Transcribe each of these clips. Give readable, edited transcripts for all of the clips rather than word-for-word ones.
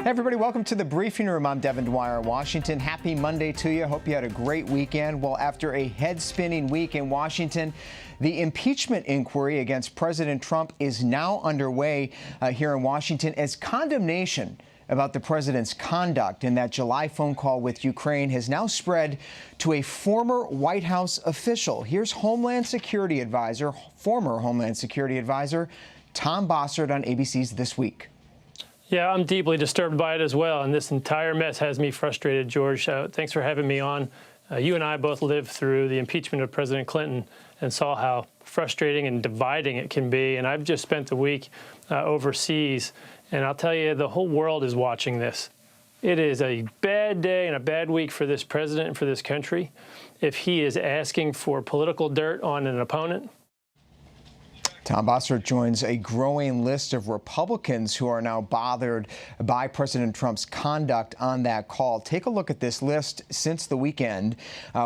Hey everybody, welcome to the briefing room. I'm Devin Dwyer in Washington. Happy Monday to you. Hope you had a great weekend. Well, after a head-spinning week in Washington, the impeachment inquiry against President Trump is now underway here in Washington as condemnation about the president's conduct in that July phone call with Ukraine has now spread to a former White House official. Here's Homeland Security Advisor, former Homeland Security Advisor, Tom Bossert on ABC's This Week. Yeah, I'm deeply disturbed by it as well, and this entire mess has me frustrated, George. Thanks for having me on. You and I both lived through the impeachment of President Clinton and saw how frustrating and dividing it can be, and I've just spent the week overseas, and I'll tell you, the whole world is watching this. It is a bad day and a bad week for this president and for this country if he is asking for political dirt on an opponent. Tom Bossert joins a growing list of Republicans who are now bothered by President Trump's conduct on that call. Take a look at this list since the weekend.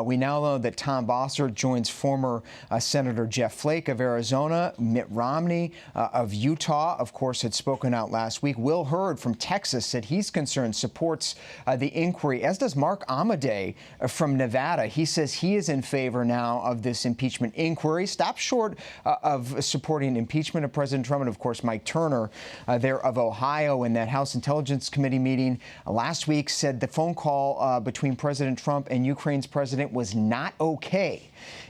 We now know that Tom Bossert joins former Senator Jeff Flake of Arizona, Mitt Romney of Utah, of course, had spoken out last week. Will Hurd from Texas said he's concerned, supports the inquiry, as does Mark Amodei from Nevada. He says he is in favor now of this impeachment inquiry. Stop short of supporting impeachment of President Trump, and of course Mike Turner there of Ohio in that House Intelligence Committee meeting last week said the phone call between President Trump and Ukraine's president was not okay,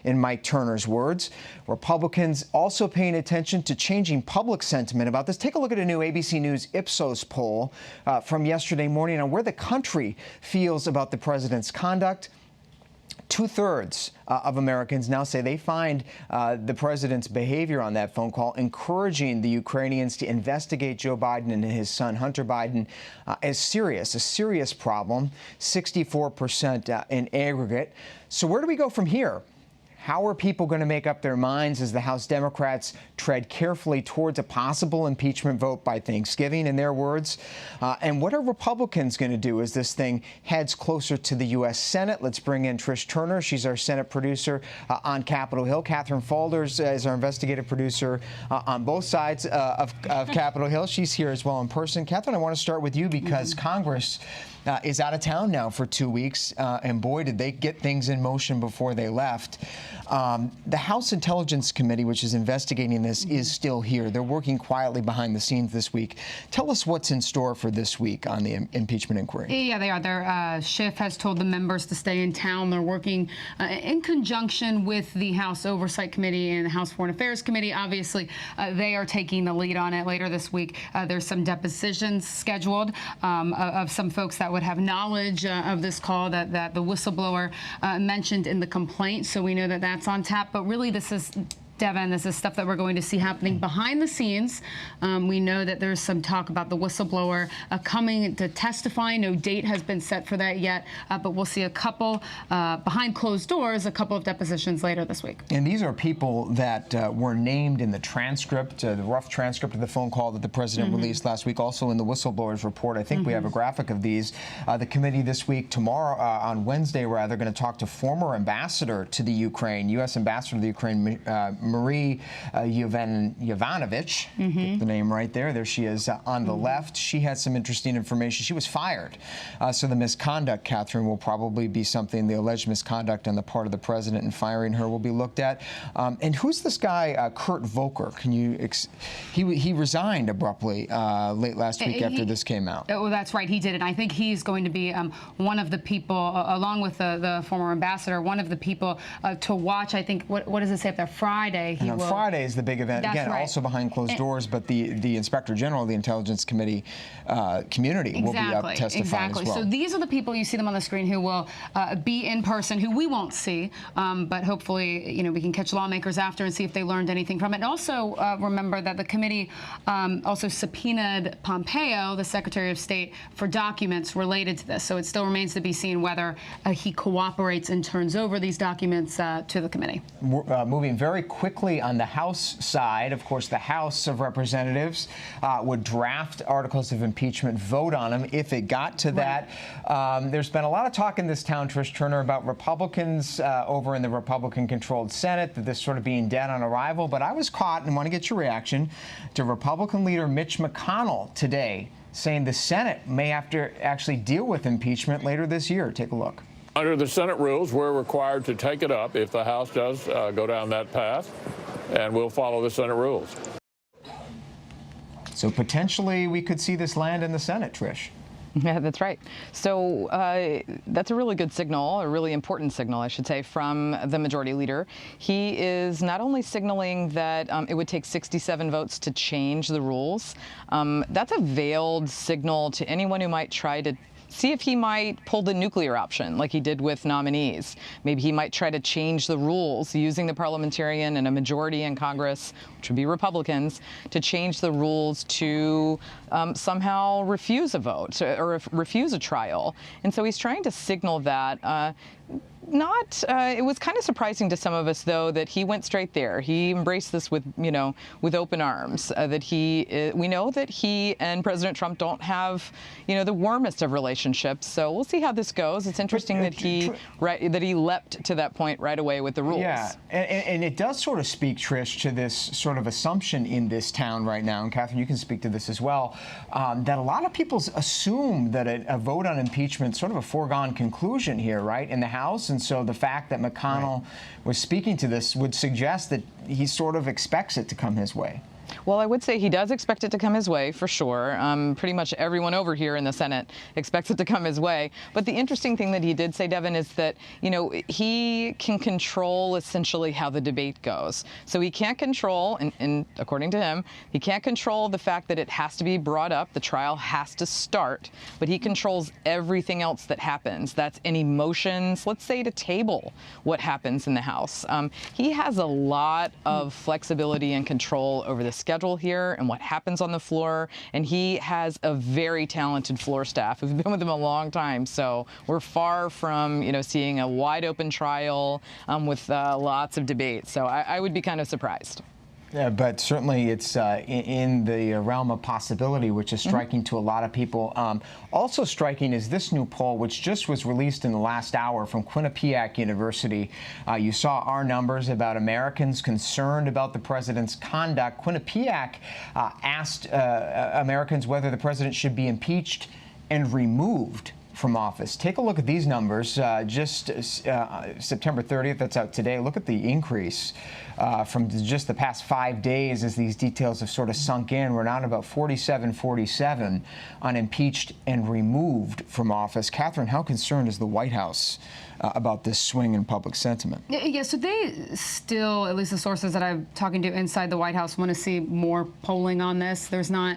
in Mike Turner's words. Republicans also paying attention to changing public sentiment about this. Take a look at a new ABC News Ipsos poll from yesterday morning on where the country feels about the president's conduct. Two-thirds of Americans now say they find the president's behavior on that phone call encouraging the Ukrainians to investigate Joe Biden and his son Hunter Biden as a serious problem, 64% in aggregate. So where do we go from here? How are people going to make up their minds as the House Democrats tread carefully towards a possible impeachment vote by Thanksgiving, in their words? And what are Republicans going to do as this thing heads closer to the U.S. Senate? Let's bring in Trish Turner. She's our Senate producer on Capitol Hill. Catherine Falders is our investigative producer on both sides of Capitol Hill. She's here as well in person. Catherine, I want to start with you because Congress is out of town now for 2 weeks, and boy, did they get things in motion before they left. The House Intelligence Committee, which is investigating this, is still here. They're working quietly behind the scenes this week. Tell us what's in store for this week on the impeachment inquiry. Yeah, they are. Their Schiff has told the members to stay in town. They're working in conjunction with the House Oversight Committee and the House Foreign Affairs Committee. Obviously, they are taking the lead on it. Later this week, there's some depositions scheduled of some folks that would have knowledge of this call that the whistleblower mentioned in the complaint. So we know that that's on tap. But really, this is, Devin, this is stuff that we're going to see happening behind the scenes. We know that there's some talk about the whistleblower coming to testify. No date has been set for that yet, but we'll see a couple behind closed doors, a couple of depositions later this week. And these are people that were named in the transcript, the rough transcript of the phone call that the president released last week, also in the whistleblower's report. I think we have a graphic of these. The committee this week, tomorrow, on Wednesday, rather, going to talk to former ambassador to the Ukraine, U.S. ambassador to the Ukraine, Marie Yovanovitch, get the name right there. There she is on the left. She had some interesting information. She was fired. So the misconduct, Catherine, will probably be something, the alleged misconduct on the part of the president in firing her will be looked at. And who's this guy, Kurt Volker? Can you, he resigned abruptly late last week after this came out. Oh, that's right. He did. And I think he's going to be one of the people, along with the former ambassador, one of the people to watch. I think, what does it say up there? Friday. And on Friday is the big event. That's again, right. Also behind closed doors, but the Inspector General of the Intelligence Committee community will be up testifying as well. So these are the people, you see them on the screen, who will be in person, who we won't see, but hopefully, you know, we can catch lawmakers after and see if they learned anything from it. And also remember that the committee also subpoenaed Pompeo, the Secretary of State, for documents related to this. So it still remains to be seen whether he cooperates and turns over these documents to the committee. Moving very quickly on the House side, of course, the House of Representatives would draft articles of impeachment, vote on them if it got to that. There's been a lot of talk in this town, Trish Turner, about Republicans over in the Republican-controlled Senate, that this sort of being dead on arrival. But I was caught, and want to get your reaction, to Republican leader Mitch McConnell today saying the Senate may have to actually deal with impeachment later this year. Take a look. Under the Senate rules, we're required to take it up if the House does go down that path, and we'll follow the Senate rules. So potentially we could see this land in the Senate, Trish. Yeah, that's right. So that's a really good signal, a really important signal, I should say, from the majority leader. He is not only signaling that it would take 67 votes to change the rules. That's a veiled signal to anyone who might try to see if he might pull the nuclear option like he did with nominees. Maybe he might try to change the rules using the parliamentarian and a majority in Congress, which would be Republicans, to change the rules to somehow refuse a vote or refuse a trial. And so he's trying to signal that. It was kind of surprising to some of us, though, that he went straight there. He embraced this with open arms. We know that he and President Trump don't have, the warmest of relationships. So we'll see how this goes. It's interesting that he leapt to that point right away with the rules. Yeah, and it does sort of speak, Trish, to this sort of assumption in this town right now, and Catherine, you can speak to this as well, that a lot of people assume that a vote on impeachment is sort of a foregone conclusion here, right, in the House. And so the fact that McConnell was speaking to this would suggest that he sort of expects it to come his way. Well, I would say he does expect it to come his way, for sure. Pretty much everyone over here in the Senate expects it to come his way. But the interesting thing that he did say, Devin, is that, he can control essentially how the debate goes. So he can't control, and according to him, he can't control the fact that it has to be brought up, the trial has to start, but he controls everything else that happens. That's any motions, let's say, to table what happens in the House. He has a lot of flexibility and control over the schedule here and what happens on the floor, and he has a very talented floor staff who've been with him a long time. So we're far from seeing a wide open trial with lots of debate. So I would be kind of surprised. Yeah, but certainly it's in the realm of possibility, which is striking to a lot of people. Also striking is this new poll, which just was released in the last hour from Quinnipiac University. You saw our numbers about Americans concerned about the president's conduct. Quinnipiac asked Americans whether the president should be impeached and removed from office. Take a look at these numbers. Just September 30th, that's out today. Look at the increase from just the past 5 days as these details have sort of sunk in. We're now at about 47-47 on impeached and removed from office. Catherine, how concerned is the White House about this swing in public sentiment? Yeah, so they still, at least the sources that I'm talking to inside the White House, want to see more polling on this. There's not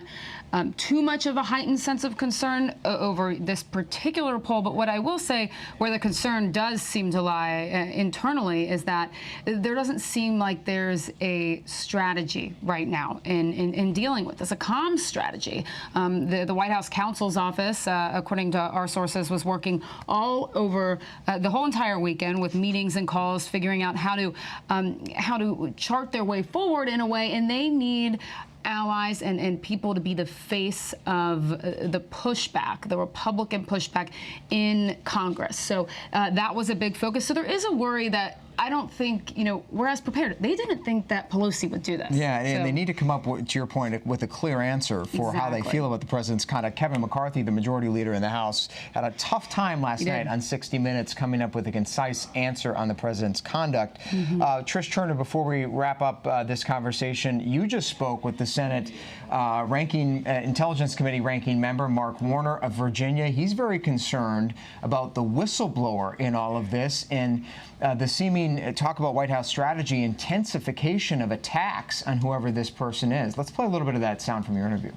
too much of a heightened sense of concern over this particular poll, but what I will say where the concern does seem to lie internally is that there doesn't seem like there's a strategy right now in dealing with this, a calm strategy. The White House counsel's office, according to our sources, was working all over the whole entire weekend with meetings and calls, figuring out how to chart their way forward in a way, and they need allies and people to be the face of the pushback, the Republican pushback in Congress. So that was a big focus. So there is a worry that I don't think, we're as prepared. They didn't think that Pelosi would do this. Yeah, and they need to come up, to your point, with a clear answer for how they feel about the president's conduct. Kevin McCarthy, the majority leader in the House, had a tough time last night on 60 Minutes coming up with a concise answer on the president's conduct. Trish Turner, before we wrap up this conversation, you just spoke with the Senate Intelligence Committee ranking member Mark Warner of Virginia. He's very concerned about the whistleblower in all of this and the seeming talk about White House strategy, intensification of attacks on whoever this person is. Let's play a little bit of that sound from your interview.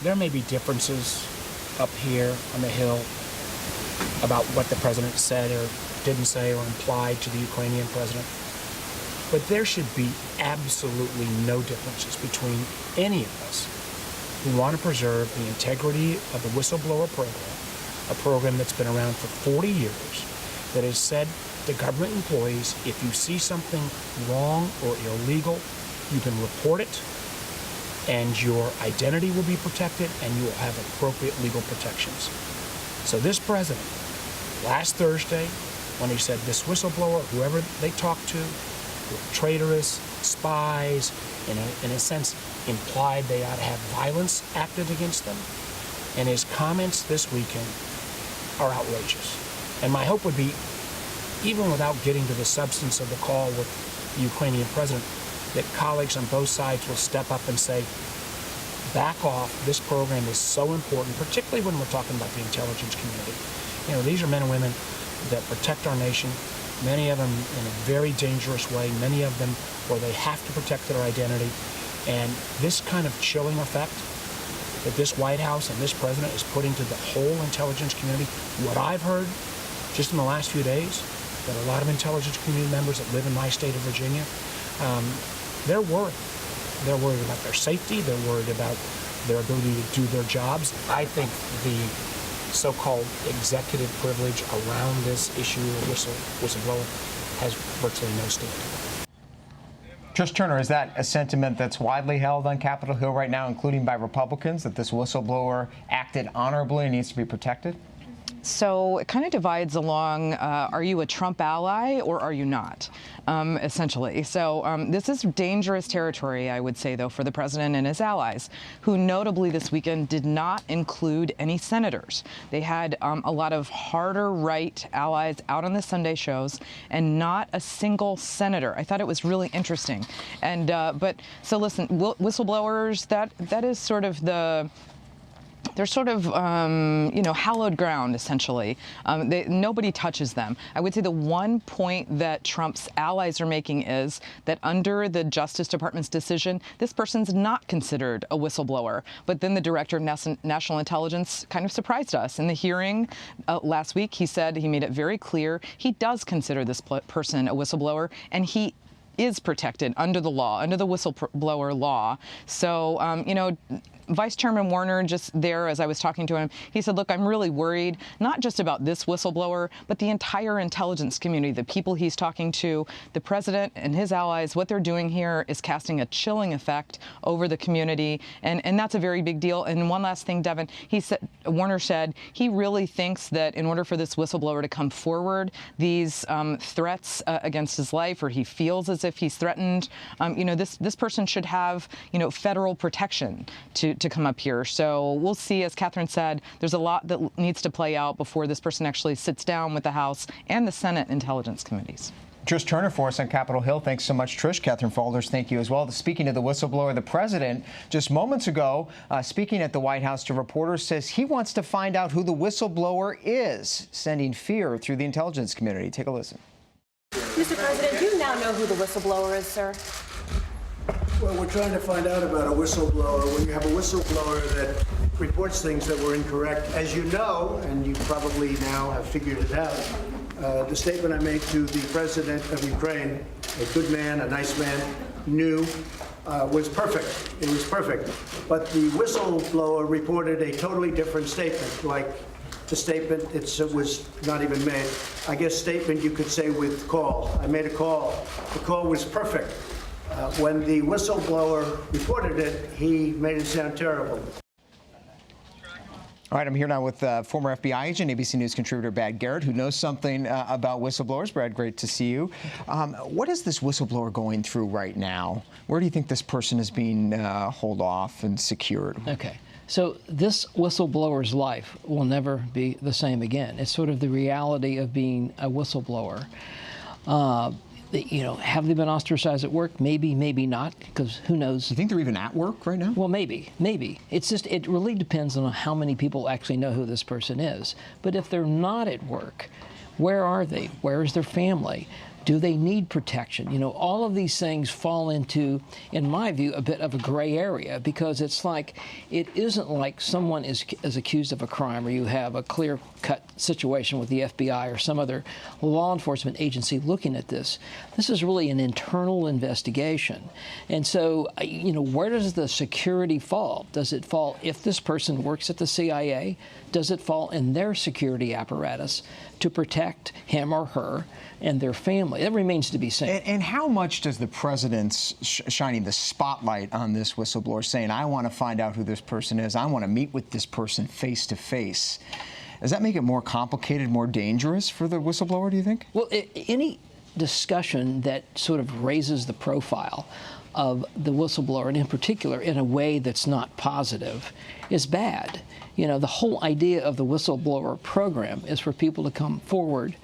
There may be differences up here on the Hill about what the president said or didn't say or implied to the Ukrainian president. But there should be absolutely no differences between any of us who want to preserve the integrity of the whistleblower program, a program that's been around for 40 years, that has said to government employees, if you see something wrong or illegal, you can report it, and your identity will be protected, and you will have appropriate legal protections. So this president, last Thursday, when he said this whistleblower, whoever they talked to, were traitorous, spies, in a sense, implied they ought to have violence acted against them. And his comments this weekend are outrageous. And my hope would be, even without getting to the substance of the call with the Ukrainian president, that colleagues on both sides will step up and say, back off, this program is so important, particularly when we're talking about the intelligence community. You know, these are men and women that protect our nation, many of them in a very dangerous way, many of them where they have to protect their identity. And this kind of chilling effect that this White House and this president is putting to the whole intelligence community, what I've heard just in the last few days, that a lot of intelligence community members that live in my state of Virginia, they're worried. They're worried about their safety. They're worried about their ability to do their jobs. I think the so-called executive privilege around this issue of whistleblower has virtually no stand. Trish Turner, is that a sentiment that's widely held on Capitol Hill right now, including by Republicans, that this whistleblower acted honorably and needs to be protected? So it kind of divides along, are you a Trump ally or are you not, essentially. So this is dangerous territory, I would say, though, for the president and his allies, who notably this weekend did not include any senators. They had a lot of harder right allies out on the Sunday shows and not a single senator. I thought it was really interesting. And but so listen, whistleblowers, that is sort of they're sort of, hallowed ground, essentially. Nobody touches them. I would say the one point that Trump's allies are making is that under the Justice Department's decision, this person's not considered a whistleblower. But then the director of national intelligence kind of surprised us. In the hearing last week, he said, he made it very clear, he does consider this person a whistleblower, and he is protected under the law, under the whistleblower law. So, Vice Chairman Warner, just there as I was talking to him, he said, look, I'm really worried, not just about this whistleblower, but the entire intelligence community, the people he's talking to, the president and his allies. What they're doing here is casting a chilling effect over the community, and that's a very big deal. And one last thing, Devin, Warner said he really thinks that in order for this whistleblower to come forward, these threats against his life, or he feels as if he's threatened, this person should have, federal protection to come up here. So we'll see. As Catherine said, there's a lot that needs to play out before this person actually sits down with the House and the Senate Intelligence Committees. Trish Turner for us on Capitol Hill. Thanks so much, Trish. Catherine Faulders, thank you as well. Speaking of the whistleblower, the president just moments ago, speaking at the White House to reporters, says he wants to find out who the whistleblower is, sending fear through the intelligence community. Take a listen. Mr. President, do you now know who the whistleblower is, sir? Well, we're trying to find out about a whistleblower. When you have a whistleblower that reports things that were incorrect, as you know, and you probably now have figured it out, the statement I made to the president of Ukraine, a good man, a nice man, knew was perfect. It was perfect. But the whistleblower reported a totally different statement, like the statement, it was not even made. I guess statement you could say with call. I made a call. The call was perfect. When the whistleblower reported it, he made it sound terrible. All right, I'm here now with former FBI agent, ABC News contributor Brad Garrett, who knows something about whistleblowers. Brad, great to see you. What is this whistleblower going through right now? Where do you think this person is being hauled off and secured? Okay. So this whistleblower's life will never be the same again. It's sort of the reality of being a whistleblower. Have they been ostracized at work? Maybe, maybe not, because who knows? You think they're even at work right now? Well, maybe. It's just, it really depends on how many people actually know who this person is. But if they're not at work, where are they? Where is their family? Do they need protection? All of these things fall into, in my view, a bit of a gray area, because it's like, it isn't like someone is accused of a crime or you have a clear-cut situation with the FBI or some other law enforcement agency looking at this. This is really an internal investigation. And so, where does the security fall? Does it fall if this person works at the CIA? Does it fall in their security apparatus to protect him or her and their family? That remains to be seen. And how much does the president's shining the spotlight on this whistleblower, saying, I want to find out who this person is, I want to meet with this person face to face, does that make it more complicated, more dangerous for the whistleblower, do you think? Well, any discussion that sort of raises the profile of the whistleblower, and in particular in a way that's not positive, is bad. The whole idea of the whistleblower program is for people to come forward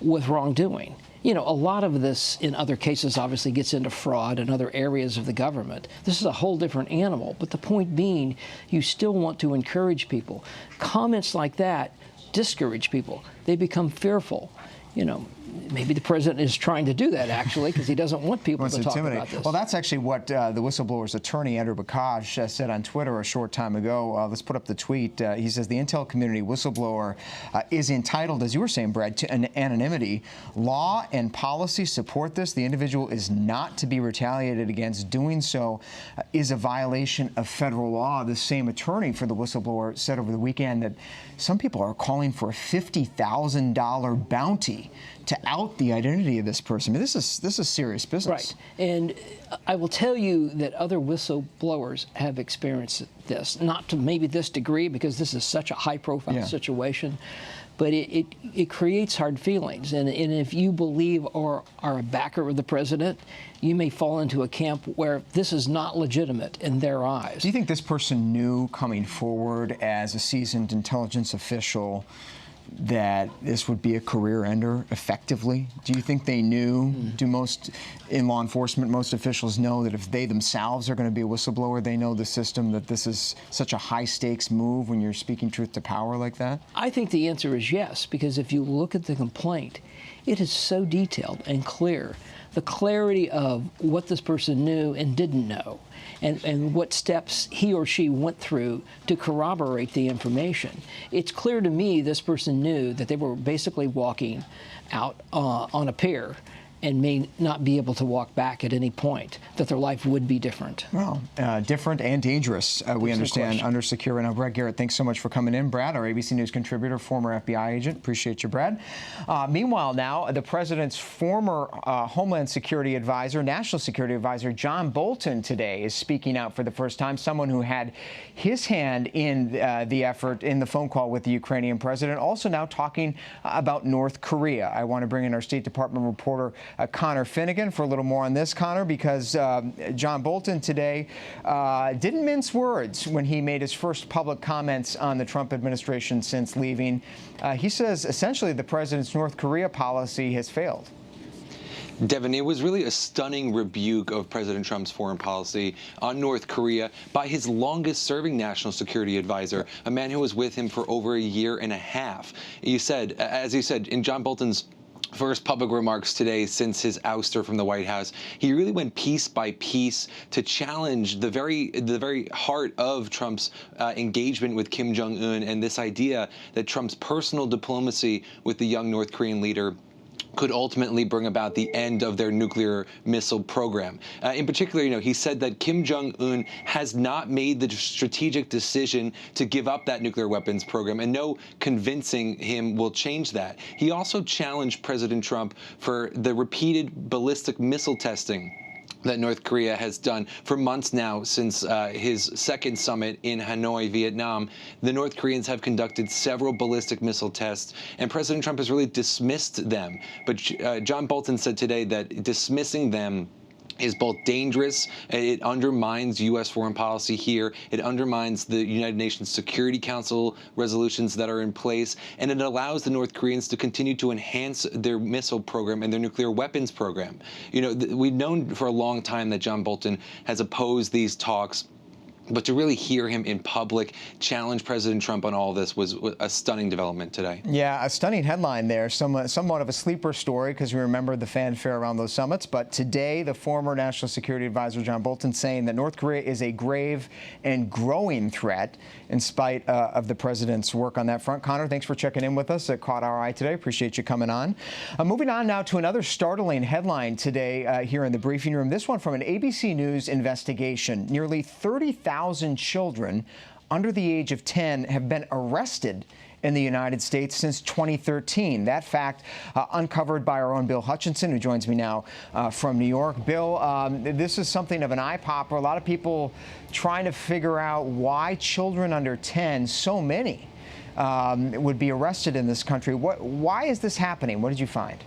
with wrongdoing. A lot of this in other cases obviously gets into fraud and other areas of the government. This is a whole different animal. But the point being, you still want to encourage people. Comments like that discourage people. They become fearful. Maybe the president is trying to do that, actually, because he doesn't want people to talk about this. Well, that's actually what the whistleblower's attorney, Andrew Bakaj, said on Twitter a short time ago. Let's put up the tweet. He says, the intel community whistleblower is entitled, as you were saying, Brad, to anonymity. Law and policy support this. The individual is not to be retaliated against. Doing so is a violation of federal law. The same attorney for the whistleblower said over the weekend that some people are calling for a $50,000 bounty to out the identity of this person. I mean, this is serious business. Right. And I will tell you that other whistleblowers have experienced this, not to maybe this degree, because this is such a high-profile situation, but it creates hard feelings. And if you believe or are a backer of the president, you may fall into a camp where this is not legitimate in their eyes. Do you think this person knew coming forward as a seasoned intelligence official that this would be a career ender effectively? Do you think they knew? Do most in law enforcement, most officials know that if they themselves are going to be a whistleblower, they know the system, that this is such a high stakes move when you're speaking truth to power like that? I think the answer is yes, because if you look at the complaint, it is so detailed and clear. The clarity of what this person knew and didn't know, and what steps he or she went through to corroborate the information. It's clear to me this person knew that they were basically walking out on a pier and may not be able to walk back at any point, that their life would be different. Well, different and dangerous, we understand, under secure. Now, Brad Garrett, thanks so much for coming in. Brad, our ABC News contributor, former FBI agent. Appreciate you, Brad. Meanwhile, now, the president's former Homeland Security advisor, National Security Advisor, John Bolton, today is speaking out for the first time, someone who had his hand in the effort, in the phone call with the Ukrainian president, also now talking about North Korea. I want to bring in our State Department reporter, Connor Finnegan, for a little more on this, Connor, because John Bolton today didn't mince words when he made his first public comments on the Trump administration since leaving. He says essentially the president's North Korea policy has failed. Devin, it was really a stunning rebuke of President Trump's foreign policy on North Korea by his longest-serving national security advisor, a man who was with him for over a year and a half. As you said, in John Bolton's first public remarks today since his ouster from the White House, he really went piece by piece to challenge the very heart of Trump's engagement with Kim Jong-un, and this idea that Trump's personal diplomacy with the young North Korean leader could ultimately bring about the end of their nuclear missile program. In particular, he said that Kim Jong-un has not made the strategic decision to give up that nuclear weapons program, and no convincing him will change that. He also challenged President Trump for the repeated ballistic missile testing that North Korea has done for months now. Since his second summit in Hanoi, Vietnam, the North Koreans have conducted several ballistic missile tests, and President Trump has really dismissed them. But John Bolton said today that dismissing them is both dangerous, it undermines U.S. foreign policy here, it undermines the United Nations Security Council resolutions that are in place, and it allows the North Koreans to continue to enhance their missile program and their nuclear weapons program. We've known for a long time that John Bolton has opposed these talks, but to really hear him in public challenge President Trump on all this was a stunning development today. Yeah, a stunning headline there. Somewhat of a sleeper story, because we remember the fanfare around those summits. But today, the former National Security Advisor John Bolton saying that North Korea is a grave and growing threat in spite of the president's work on that front. Connor, thanks for checking in with us. It caught our eye today. Appreciate you coming on. Moving on now to another startling headline today here in the briefing room. This one from an ABC News investigation. Nearly 30,000 children under the age of 10 have been arrested in the United States since 2013. That fact uncovered by our own Bill Hutchinson, who joins me now from New York. Bill, this is something of an eye-popper. A lot of people trying to figure out why children under 10, so many, would be arrested in this country. Why is this happening? What did you find?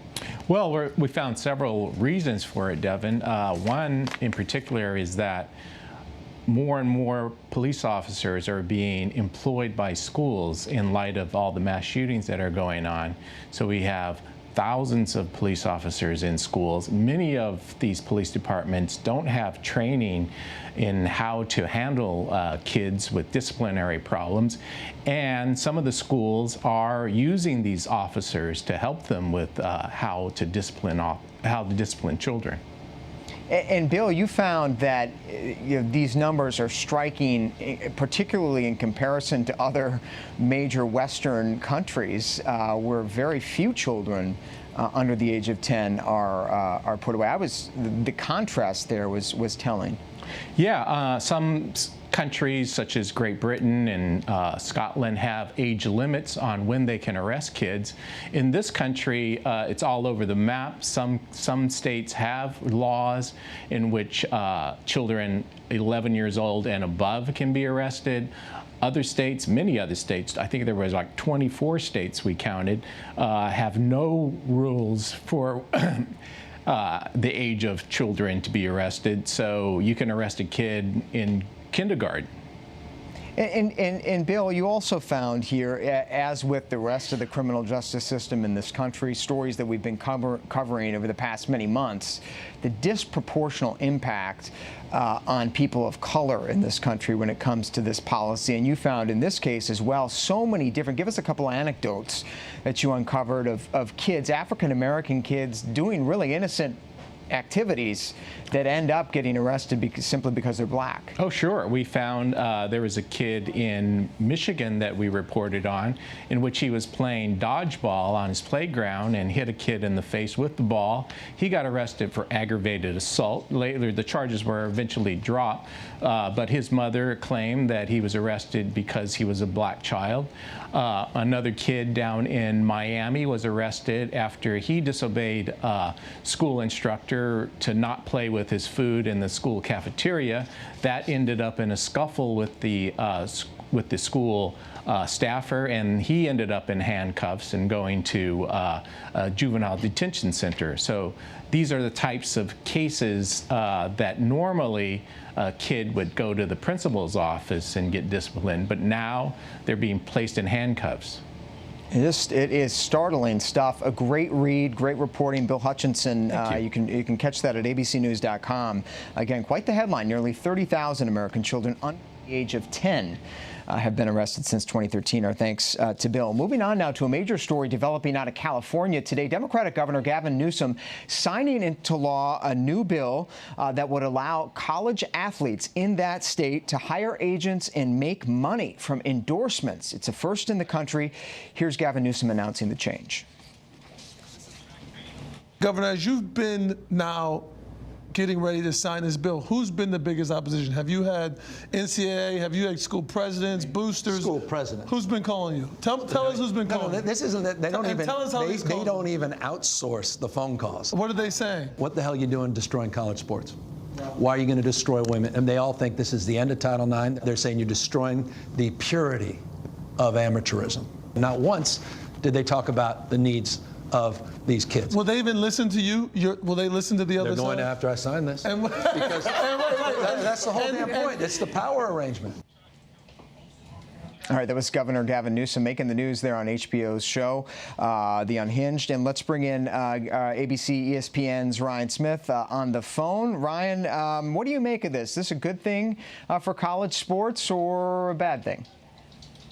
Well, we found several reasons for it, Devin. One in particular is that more and more police officers are being employed by schools in light of all the mass shootings that are going on. So we have thousands of police officers in schools. Many of these police departments don't have training in how to handle kids with disciplinary problems, and some of the schools are using these officers to help them with how to discipline children. And Bill, you found that these numbers are striking, particularly in comparison to other major Western countries, where very few children under the age of 10 are put away. The contrast there was telling. Yeah, some countries such as Great Britain and Scotland have age limits on when they can arrest kids. In this country, it's all over the map. Some states have laws in which children 11 years old and above can be arrested. Other states, many other states, I think there was like 24 states we counted, have no rules for the age of children to be arrested. So you can arrest a kid in kindergarten. And Bill, you also found here, as with the rest of the criminal justice system in this country, stories that we've been covering over the past many months, the disproportional impact on people of color in this country when it comes to this policy. And you found in this case as well so many different, give us a couple of anecdotes that you uncovered of kids, African-American kids, doing really innocent activities that end up getting arrested simply because they're black. Oh, sure. We found there was a kid in Michigan that we reported on in which he was playing dodgeball on his playground and hit a kid in the face with the ball. He got arrested for aggravated assault. Later, the charges were eventually dropped, but his mother claimed that he was arrested because he was a black child. Another kid down in Miami was arrested after he disobeyed a school instructor to not play with his food in the school cafeteria. That ended up in a scuffle with the school staffer, and he ended up in handcuffs and going to a juvenile detention center. So these are the types of cases that normally a kid would go to the principal's office and get disciplined, but now they're being placed in handcuffs. It is startling stuff. A great read, great reporting. Bill Hutchinson, you can catch that at abcnews.com. Again, quite the headline. Nearly 30,000 American children under the age of 10 have been arrested since 2013. Our thanks to Bill. Moving on now to a major story developing out of California today. Democratic Governor Gavin Newsom signing into law a new bill that would allow college athletes in that state to hire agents and make money from endorsements. It's a first in the country. Here's Gavin Newsom announcing the change. Governor, as you've been now getting ready to sign this bill, who's been the biggest opposition? Have you had NCAA? Have you had school presidents, boosters? School president. Who's been calling you? Tell us who's been calling. No, this isn't. They don't even. Tell us how they don't even outsource the phone calls. What are they saying? What the hell are you doing destroying college sports? Why are you going to destroy women? And they all think this is the end of Title IX. They're saying you're destroying the purity of amateurism. Not once did they talk about the needs of these kids. Will they even listen to you? Will they listen to the other side? They're going to after I sign this. Because that's the whole damn point. It's the power arrangement. All right, that was Governor Gavin Newsom making the news there on HBO's show, The Unhinged. And let's bring in ABC ESPN's Ryan Smith on the phone. Ryan, what do you make of this? Is this a good thing for college sports or a bad thing?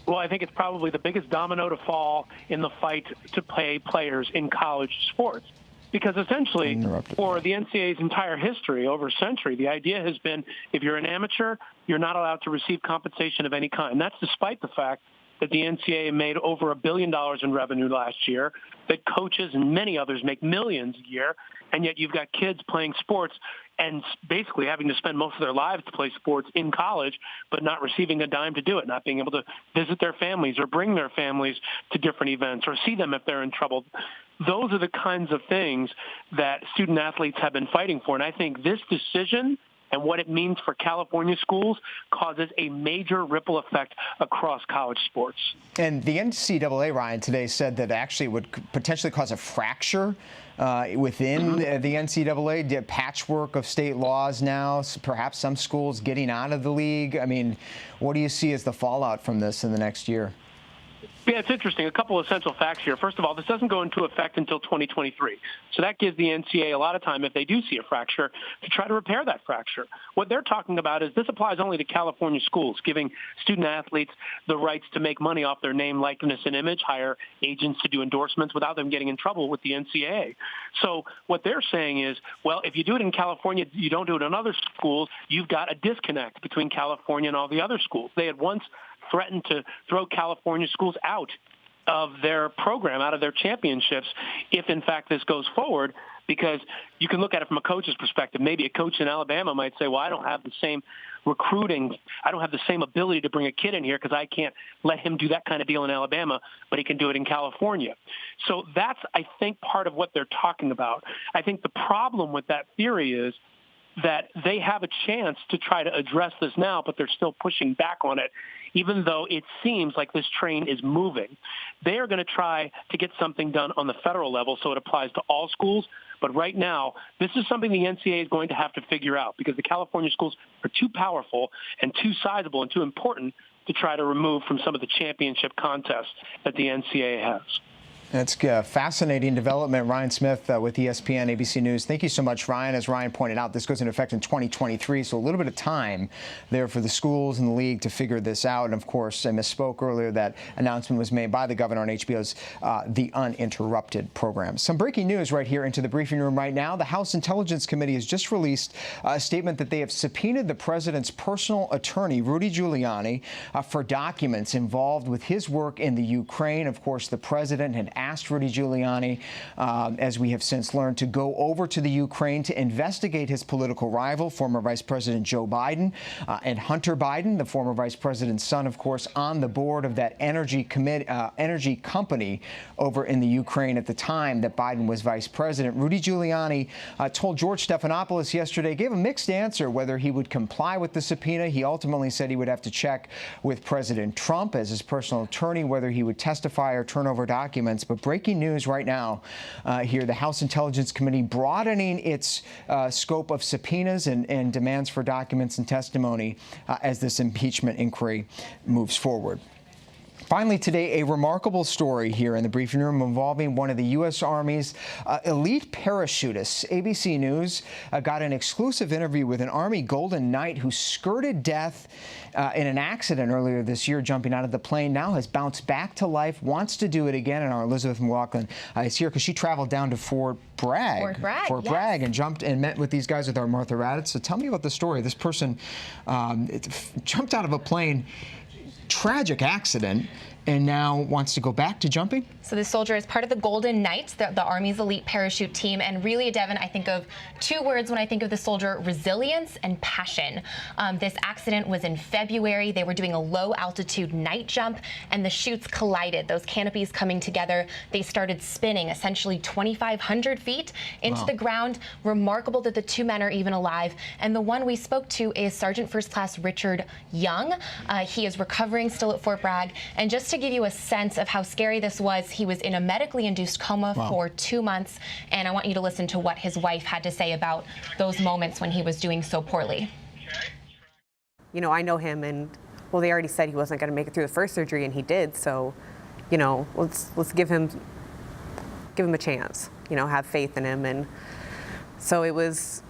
Well, I think it's probably the biggest domino to fall in the fight to pay players in college sports. Because essentially, for the NCAA's entire history, over a century, the idea has been if you're an amateur, you're not allowed to receive compensation of any kind. And that's despite the fact that the NCAA made over $1 billion in revenue last year, that coaches and many others make millions a year, and yet you've got kids playing sports and basically having to spend most of their lives to play sports in college, but not receiving a dime to do it, not being able to visit their families or bring their families to different events or see them if they're in trouble. Those are the kinds of things that student athletes have been fighting for. And I think this decision and what it means for California schools causes a major ripple effect across college sports. And the NCAA, Ryan, today said that actually would potentially cause a fracture within the NCAA, the patchwork of state laws now, perhaps some schools getting out of the league. I mean, what do you see as the fallout from this in the next year? Yeah, it's interesting. A couple of essential facts here. First of all, this doesn't go into effect until 2023. So that gives the NCAA a lot of time, if they do see a fracture, to try to repair that fracture. What they're talking about is this applies only to California schools, giving student athletes the rights to make money off their name, likeness, and image, hire agents to do endorsements without them getting in trouble with the NCAA. So what they're saying is, well, if you do it in California, you don't do it in other schools, you've got a disconnect between California and all the other schools. They had once threatened to throw California schools out of their program, out of their championships, if in fact this goes forward, because you can look at it from a coach's perspective. Maybe a coach in Alabama might say, well, I don't have the same recruiting, I don't have the same ability to bring a kid in here because I can't let him do that kind of deal in Alabama, but he can do it in California. So that's, I think, part of what they're talking about. I think the problem with that theory is that they have a chance to try to address this now, but they're still pushing back on it, even though it seems like this train is moving. They are going to try to get something done on the federal level so it applies to all schools. But right now, this is something the NCAA is going to have to figure out because the California schools are too powerful and too sizable and too important to try to remove from some of the championship contests that the NCAA has. That's a fascinating development. Ryan Smith with ESPN, ABC News. Thank you so much, Ryan. As Ryan pointed out, this goes into effect in 2023, so a little bit of time there for the schools and the league to figure this out. And, of course, I misspoke earlier. That announcement was made by the governor on HBO's The Uninterrupted program. Some breaking news right here into the briefing room right now. The House Intelligence Committee has just released a statement that they have subpoenaed the president's personal attorney, Rudy Giuliani, for documents involved with his work in the Ukraine. Of course, the president had asked Rudy Giuliani, as we have since learned, to go over to the Ukraine to investigate his political rival, former Vice President Joe Biden, and Hunter Biden, the former vice president's son, of course, on the board of that energy company over in the Ukraine at the time that Biden was vice president. Rudy Giuliani told George Stephanopoulos yesterday, gave a mixed answer whether he would comply with the subpoena. He ultimately said he would have to check with President Trump as his personal attorney whether he would testify or turn over documents. But breaking news right now here, the House Intelligence Committee broadening its scope of subpoenas and demands for documents and testimony as this impeachment inquiry moves forward. Finally today, a remarkable story here in the briefing room involving one of the U.S. Army's elite parachutists. ABC News got an exclusive interview with an Army Golden Knight who skirted death in an accident earlier this year, jumping out of the plane, now has bounced back to life, wants to do it again. And our Elizabeth McLaughlin is here because she traveled down to Fort Bragg, and jumped and met with these guys with our Martha Raddatz. So tell me about the story. This person jumped out of a plane, tragic accident, and now wants to go back to jumping? So this soldier is part of the Golden Knights, the Army's elite parachute team. And really, Devin, I think of two words when I think of the soldier: resilience and passion. This accident was in February. They were doing a low-altitude night jump, and the chutes collided, those canopies coming together. They started spinning essentially 2,500 feet into the ground. Remarkable that the two men are even alive. And the one we spoke to is Sergeant First Class Richard Young. He is recovering still at Fort Bragg. And just to give you a sense of how scary this was, he was in a medically induced coma for 2 months, and I want you to listen to what his wife had to say about those moments when he was doing so poorly. You know, I know him, and well, they already said he wasn't going to make it through the first surgery, and he did. So, you know, let's give him a chance. You know, have faith in him, and so it was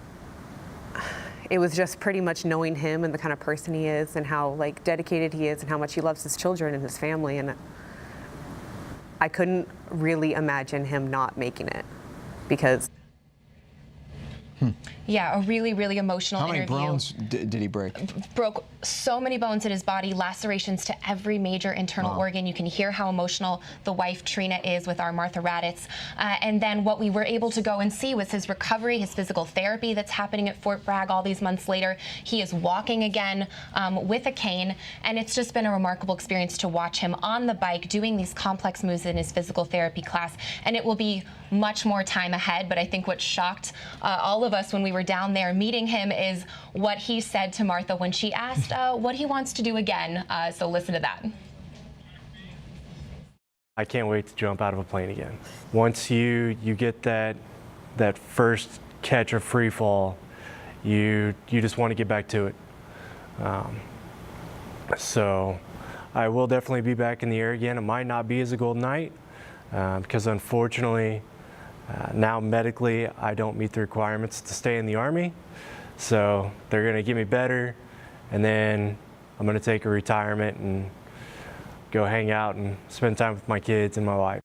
just pretty much knowing him and the kind of person he is and how like dedicated he is and how much he loves his children and his family. And I couldn't really imagine him not making it because. Yeah, a really, really emotional interview. How many bones did he break? Broke so many bones in his body, lacerations to every major internal organ. You can hear how emotional the wife, Trina, is with our Martha Raddatz. And then what we were able to go and see was his recovery, his physical therapy that's happening at Fort Bragg all these months later. He is walking again with a cane, and it's just been a remarkable experience to watch him on the bike doing these complex moves in his physical therapy class. And it will be much more time ahead, but I think what shocked all of us when we were down there meeting him is what he said to Martha when she asked what he wants to do again. So listen to that. I can't wait to jump out of a plane again. Once you get that first catch or free fall, you just want to get back to it. So I will definitely be back in the air again. It might not be as a Golden Knight because unfortunately now medically I don't meet the requirements to stay in the Army. So they're going to get me better, and then I'm going to take a retirement and go hang out and spend time with my kids and my wife.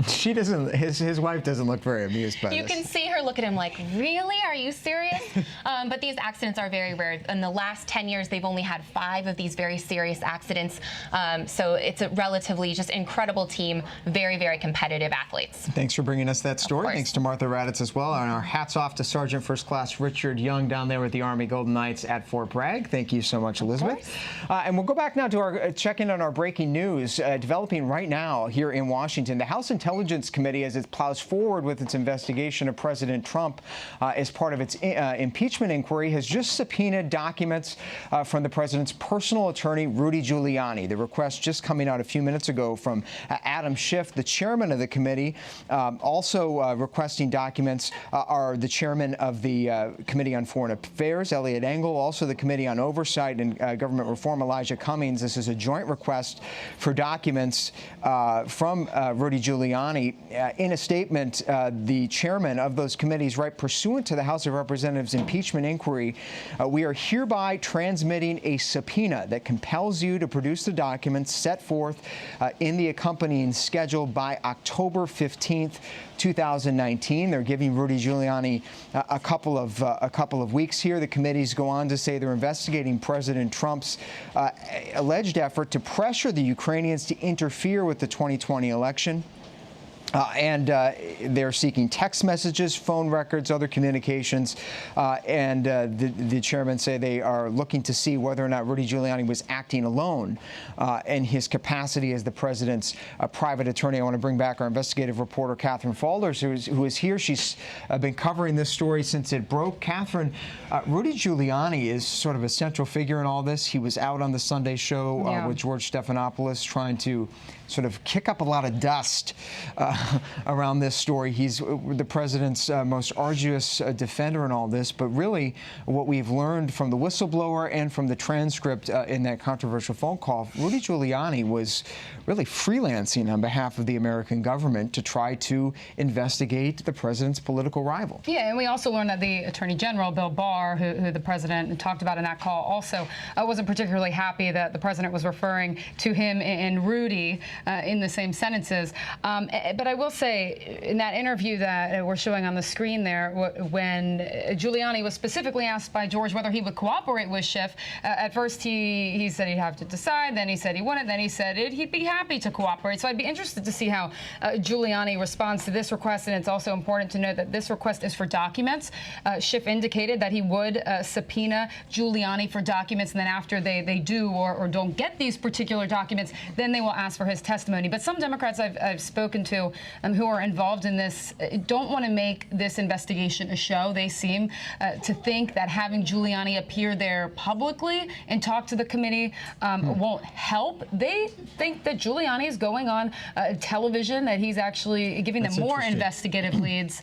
She doesn't. His wife doesn't look very amused by You this. can see her look at him like, really? Are you serious? But these accidents are very rare. In the last 10 years, they've only had 5 of these very serious accidents. So it's a relatively just incredible team, very, very competitive athletes. Thanks for bringing us that story. Thanks to Martha Raddatz as well. And our hats off to Sergeant First Class Richard Young down there with the Army Golden Knights at Fort Bragg. Thank you so much, Elizabeth. And we'll go back now to our check-in on our breaking news developing right now here in Washington. The House Intelligence Committee, as it plows forward with its investigation of President Trump as part of its impeachment inquiry, has just subpoenaed documents from the president's personal attorney, Rudy Giuliani. The request just coming out a few minutes ago from Adam Schiff, the chairman of the committee. Also requesting documents are the chairman of the Committee on Foreign Affairs, Eliot Engel, also the Committee on Oversight and Government Reform, Elijah Cummings. This is a joint request for documents from Rudy Giuliani. In a statement, the chairman of those committees write, pursuant to the House of Representatives impeachment inquiry, we are hereby transmitting a subpoena that compels you to produce the documents set forth in the accompanying schedule by October 15th, 2019. They're giving Rudy Giuliani a couple of weeks here. The committees go on to say they're investigating President Trump's alleged effort to pressure the Ukrainians to interfere with the 2020 election. And they're seeking text messages, phone records, other communications. And the chairman say they are looking to see whether or not Rudy Giuliani was acting alone in his capacity as the president's private attorney. I want to bring back our investigative reporter, Catherine Falders, who is here. She's been covering this story since it broke. Catherine, Rudy Giuliani is sort of a central figure in all this. He was out on the Sunday show with George Stephanopoulos trying to sort of kick up a lot of dust around this story. He's the president's most arduous defender in all this, but really what we've learned from the whistleblower and from the transcript in that controversial phone call, Rudy Giuliani was really freelancing on behalf of the American government to try to investigate the president's political rival. Yeah, and we also learned that the Attorney General, Bill Barr, who the president talked about in that call, also wasn't particularly happy that the president was referring to him and Rudy in the same sentences. But I will say, in that interview that we're showing on the screen there, when Giuliani was specifically asked by George whether he would cooperate with Schiff, at first he said he'd have to decide, then he said he wouldn't, then he said he'd be happy to cooperate. So I'd be interested to see how Giuliani responds to this request, and it's also important to note that this request is for documents. Schiff indicated that he would subpoena Giuliani for documents, and then after they do or don't get these particular documents, then they will ask for his testimony. But some Democrats I've spoken to who are involved in this don't want to make this investigation a show. They seem to think that having Giuliani appear there publicly and talk to the committee won't help. They think that Giuliani is going on television, that he's actually giving them more investigative leads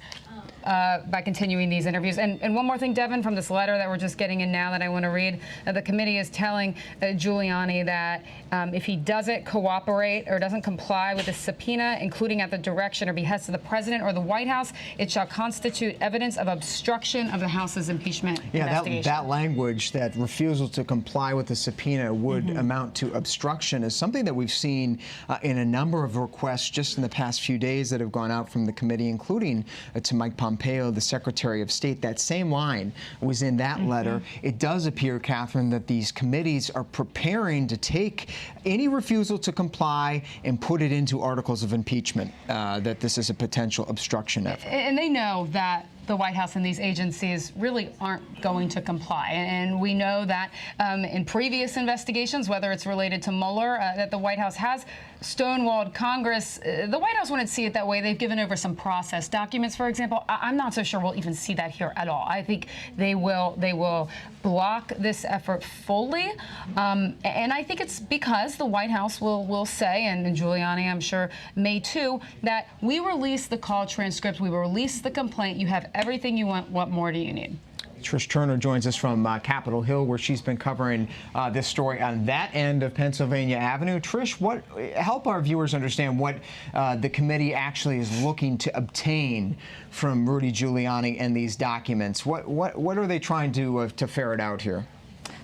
by continuing these interviews. And one more thing, Devin, from this letter that we're just getting in now that I want to read, the committee is telling Giuliani that if he doesn't cooperate or doesn't comply with the subpoena, including at the direction or behest of the president or the White House, it shall constitute evidence of obstruction of the House's impeachment investigation. That language, that refusal to comply with the subpoena would amount to obstruction, is something that we've seen in a number of requests just in the past few days that have gone out from the committee, including to Mike Pompeo Pompeo, the Secretary of State. That same line was in that letter. It does appear, Catherine, that these committees are preparing to take any refusal to comply and put it into articles of impeachment, that this is a potential obstruction effort. And they know that the White House and these agencies really aren't going to comply. And we know that in previous investigations, whether it's related to Mueller, that the White House has stonewalled Congress. The White House wouldn't see it that way. They've given over some process documents, for example. I'm not so sure we'll even see that here at all. I think they will block this effort fully. And I think it's because the White House will say, and Giuliani, I'm sure, may too, that we release the call transcript, we release the complaint, you have everything you want, what more do you need? Trish Turner joins us from Capitol Hill, where she's been covering this story on that end of Pennsylvania Avenue. Trish, help our viewers understand what the committee actually is looking to obtain from Rudy Giuliani and these documents. What are they trying to ferret out here?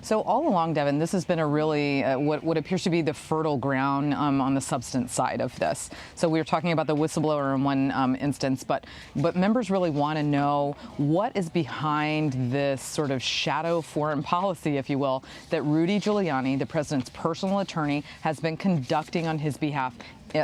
So all along, Devin, this has been a really what appears to be the fertile ground on the substance side of this. So we were talking about the whistleblower in one instance, but members really want to know what is behind this sort of shadow foreign policy, if you will, that Rudy Giuliani, the president's personal attorney, has been conducting on his behalf,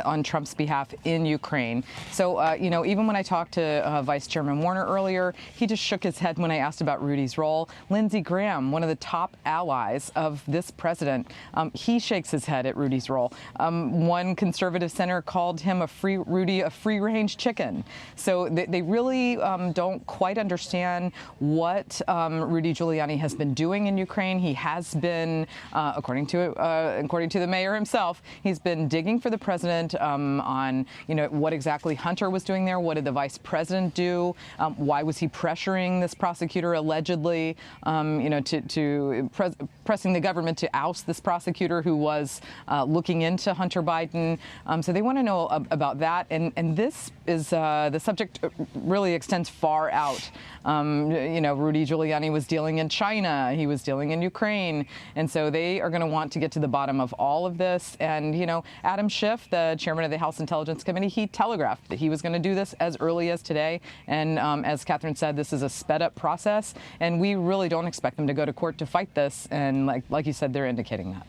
on Trump's behalf in Ukraine. So, even when I talked to Vice Chairman Warner earlier, he just shook his head when I asked about Rudy's role. Lindsey Graham, one of the top allies of this president, he shakes his head at Rudy's role. One conservative senator called him Rudy a free-range chicken. So they really don't quite understand what Rudy Giuliani has been doing in Ukraine. He has been, according to the mayor himself, he's been digging for the president on what exactly Hunter was doing there. What did the vice president do? Why was he pressuring this prosecutor allegedly, pressing the government to oust this prosecutor who was looking into Hunter Biden? So they want to know about that. And this is the subject really extends far out. Rudy Giuliani was dealing in China. He was dealing in Ukraine. And so they are going to want to get to the bottom of all of this. And, Adam Schiff, the chairman of the House Intelligence Committee, he telegraphed that he was going to do this as early as today. And as Catherine said, this is a sped up process. And we really don't expect them to go to court to fight this. And like you said, they're indicating that.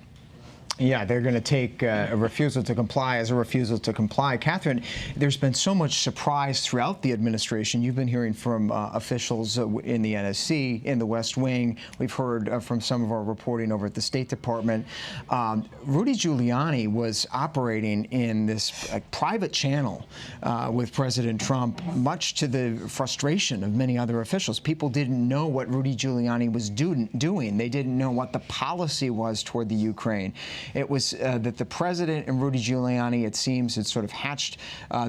Yeah, they're going to take a refusal to comply as a refusal to comply. Catherine, there's been so much surprise throughout the administration. You've been hearing from officials in the NSC, in the West Wing. We've heard from some of our reporting over at the State Department. Rudy Giuliani was operating in this private channel with President Trump, much to the frustration of many other officials. People didn't know what Rudy Giuliani was doing. They didn't know what the policy was toward the Ukraine. It was that the president and Rudy Giuliani, it seems, had sort of hatched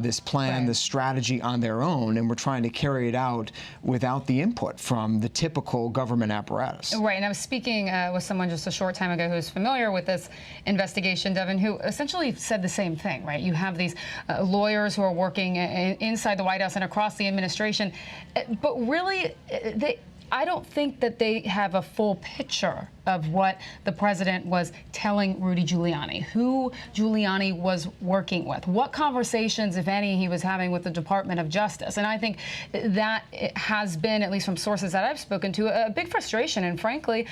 this plan, this strategy on their own, and were trying to carry it out without the input from the typical government apparatus. Right, and I was speaking with someone just a short time ago who's familiar with this investigation, Devin, who essentially said the same thing, right? You have these lawyers who are working inside the White House and across the administration, but really, I don't think that they have a full picture of what the president was telling Rudy Giuliani, who Giuliani was working with, what conversations, if any, he was having with the Department of Justice. And I think that it has been, at least from sources that I've spoken to, a big frustration. And frankly,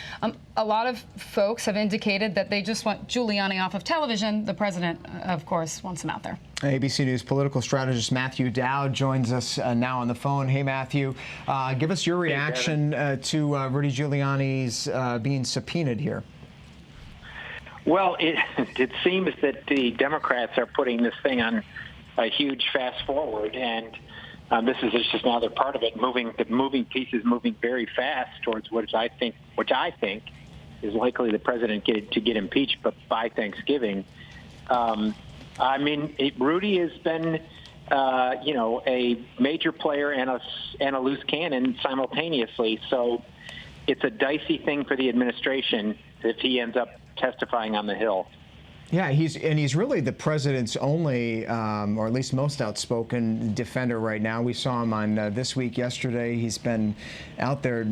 a lot of folks have indicated that they just want Giuliani off of television. The president, of course, wants him out there. ABC News political strategist Matthew Dowd joins us now on the phone. Hey, Matthew, give us your reaction to Rudy Giuliani's being subpoenaed here. Well, it seems that the Democrats are putting this thing on a huge fast forward, and this is just another part of it. The moving pieces moving very fast towards which I think is likely the president to get impeached, but by Thanksgiving. Rudy has been, a major player and a loose cannon simultaneously. So it's a dicey thing for the administration if he ends up testifying on the Hill. Yeah, he's really the president's only, or at least most outspoken defender right now. We saw him on This Week yesterday. He's been out there.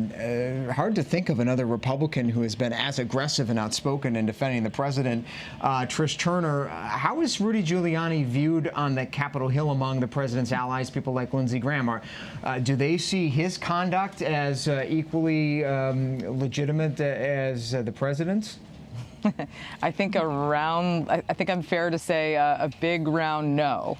Hard to think of another Republican who has been as aggressive and outspoken in defending the president. Trish Turner, how is Rudy Giuliani viewed on the Capitol Hill among the president's allies, people like Lindsey Graham? Do they see his conduct as equally legitimate as the president's? I think I think I'm fair to say a big round no.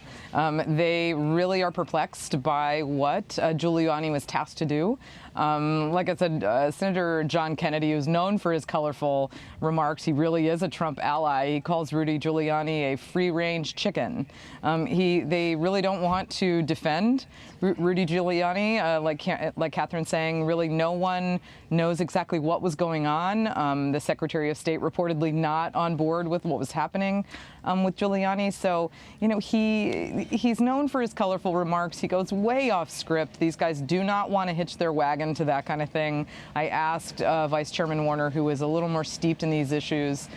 They really are perplexed by what Giuliani was tasked to do. Like I said, Senator John Kennedy, who's known for his colorful remarks, he really is a Trump ally. He calls Rudy Giuliani a free-range chicken. They really don't want to defend Rudy Giuliani. Like Catherine's saying, really no one knows exactly what was going on. The Secretary of State reportedly not on board with what was happening with Giuliani. So, he's known for his colorful remarks. He goes way off script. These guys do not want to hitch their wagon to that kind of thing. I asked Vice Chairman Warner, who is a little more steeped in these issues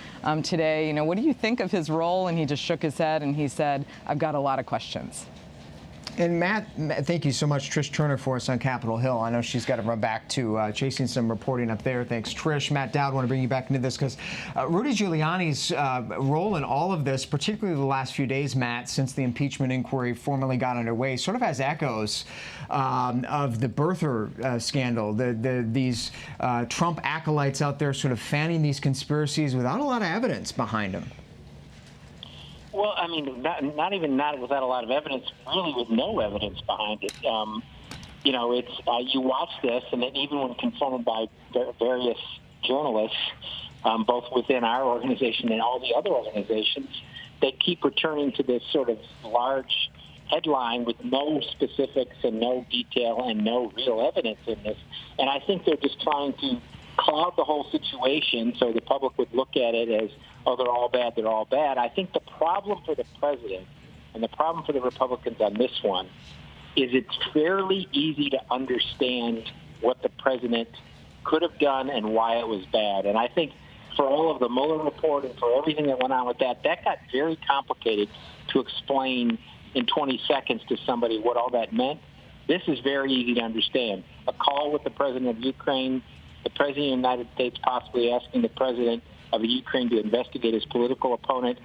today, what do you think of his role? And he just shook his head and he said, I've got a lot of questions. And Matt, thank you so much, Trish Turner, for us on Capitol Hill. I know she's got to run back to chasing some reporting up there. Thanks, Trish. Matt Dowd, want to bring you back into this because Rudy Giuliani's role in all of this, particularly the last few days, Matt, since the impeachment inquiry formally got underway, sort of has echoes of the birther scandal. These Trump acolytes out there sort of fanning these conspiracies without a lot of evidence behind them. Well, I mean, not without a lot of evidence, really with no evidence behind it. It's you watch this, and then even when confronted by various journalists, both within our organization and all the other organizations, they keep returning to this sort of large headline with no specifics and no detail and no real evidence in this. And I think they're just trying to cloud the whole situation so the public would look at it as, oh, they're all bad, they're all bad. I think the problem for the president and the problem for the Republicans on this one is it's fairly easy to understand what the president could have done and why it was bad. And I think for all of the Mueller report and for everything that went on with that got very complicated to explain in 20 seconds to somebody what all that meant. This is very easy to understand. A call with the president of Ukraine, the president of the United States possibly asking the president of Ukraine to investigate his political opponent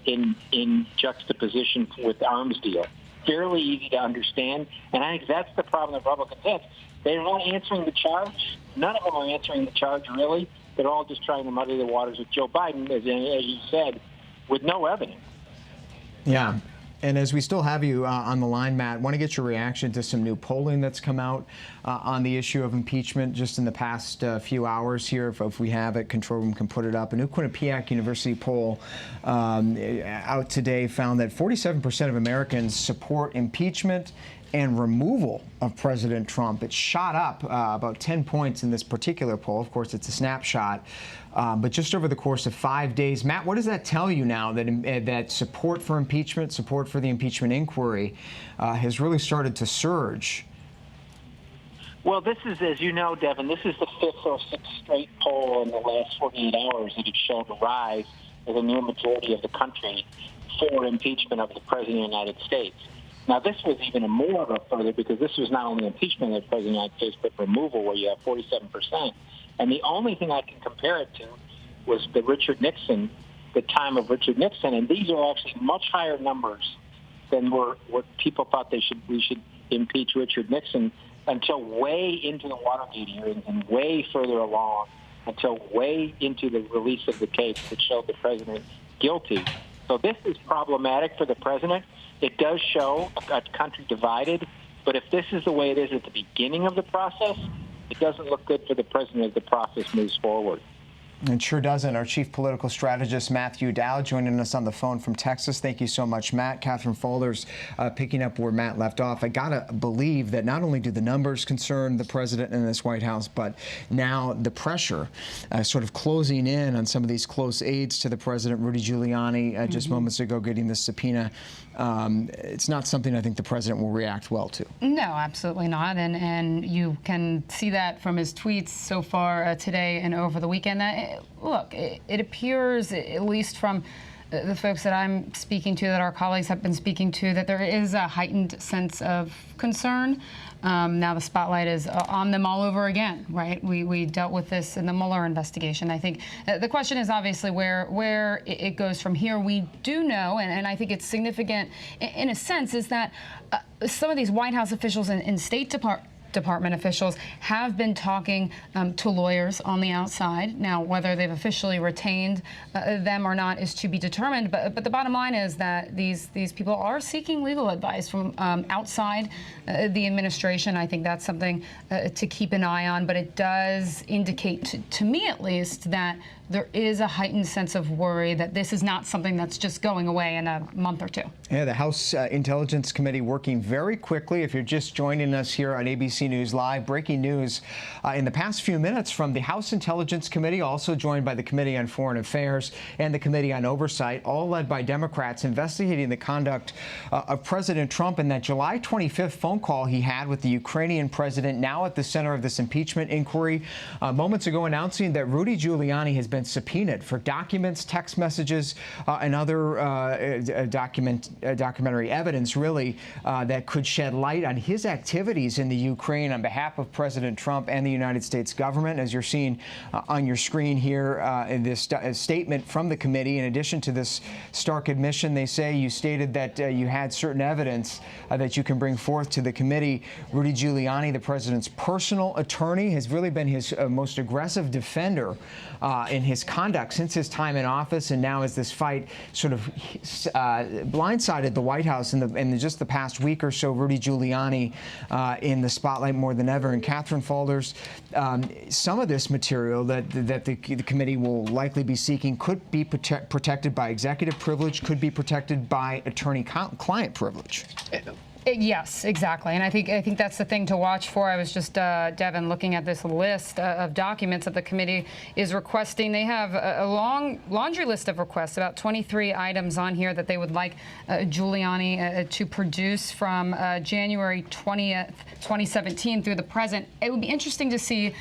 in juxtaposition with the arms deal. Fairly easy to understand, and I think that's the problem the Republicans have. They're not answering the charge. None of them are answering the charge, really. They're all just trying to muddy the waters with Joe Biden, as you said, with no evidence. Yeah. And as we still have you on the line, Matt, want to get your reaction to some new polling that's come out on the issue of impeachment just in the past few hours here. If we have it, control room can put it up. A new Quinnipiac University poll out today found that 47% of Americans support impeachment and removal of President Trump. It shot up about 10 points in this particular poll. Of course, it's a snapshot. But just over the course of 5 days, Matt, what does that tell you now that support for impeachment, support for the impeachment inquiry has really started to surge? Well, this is, as you know, Devin, this is the fifth or sixth straight poll in the last 48 hours that has shown a rise of a near majority of the country for impeachment of the President of the United States. Now, this was even more of a further because this was not only impeachment of the President of the United States, but removal, where you have 47%. And the only thing I can compare it to was the time of Richard Nixon. And these are actually much higher numbers than what people thought we should impeach Richard Nixon until way into the Watergate hearings and way further along, until way into the release of the case that showed the president guilty. So this is problematic for the president. It does show a country divided, but if this is the way it is at the beginning of the process, it doesn't look good for the president as the process moves forward. It sure doesn't. Our chief political strategist, Matthew Dowd, joining us on the phone from Texas. Thank you so much, Matt. Catherine Faulders picking up where Matt left off. I got to believe that not only do the numbers concern the president and this White House, but now the pressure sort of closing in on some of these close aides to the president, Rudy Giuliani, just moments ago getting this subpoena. It's not something I think the president will react well to. No, absolutely not. And you can see that from his tweets so far today and over the weekend. Look, it appears, at least from the folks that I'm speaking to, that our colleagues have been speaking to, that there is a heightened sense of concern. Now the spotlight is on them all over again, right? We dealt with this in the Mueller investigation. I think the question is obviously where it goes from here. We do know, and I think it's significant in a sense, is that some of these White House officials and State Department officials have been talking to lawyers on the outside. Now, whether they've officially retained them or not is to be determined. But the bottom line is that these people are seeking legal advice from outside the administration. I think that's something to keep an eye on. But it does indicate, to me at least, that there is a heightened sense of worry that this is not something that's just going away in a month or two. Yeah, the House Intelligence Committee working very quickly. If you're just joining us here on ABC News Live, breaking news in the past few minutes from the House Intelligence Committee, also joined by the Committee on Foreign Affairs and the Committee on Oversight, all led by Democrats, investigating the conduct of President Trump and that July 25th phone call he had with the Ukrainian president, now at the center of this impeachment inquiry. Moments ago announcing that Rudy Giuliani has been subpoenaed for documents, text messages, and other documentary evidence, really, that could shed light on his activities in the Ukraine on behalf of President Trump and the United States government. As you're seeing on your screen here, in this statement from the committee, in addition to this stark admission, they say you stated that you had certain evidence that you can bring forth to the committee. Rudy Giuliani, the president's personal attorney, has really been his most aggressive defender in his conduct since his time in office, and now as this fight sort of blindsided the White House in just the past week or so, Rudy Giuliani in the spotlight more than ever. And Catherine Falders, some of this material that the committee will likely be seeking could be protected by executive privilege, could be protected by attorney-client privilege. Yes, exactly. And I think that's the thing to watch for. I was just, Devin, looking at this list of documents that the committee is requesting. They have a long laundry list of requests, about 23 items on here that they would like Giuliani to produce from January 20th, 2017 through the present. It would be interesting to see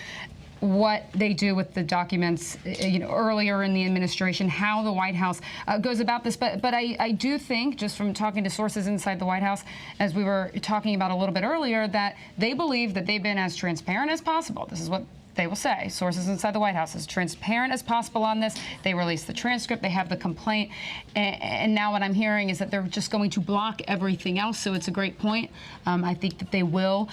what they do with the documents, earlier in the administration, how the White House goes about this. But I do think, just from talking to sources inside the White House, as we were talking about a little bit earlier, that they believe that they've been as transparent as possible. This is what they will say. Sources inside the White House, as transparent as possible on this. They released the transcript. They have the complaint. And now what I'm hearing is that they're just going to block everything else. So it's a great point. I think that they will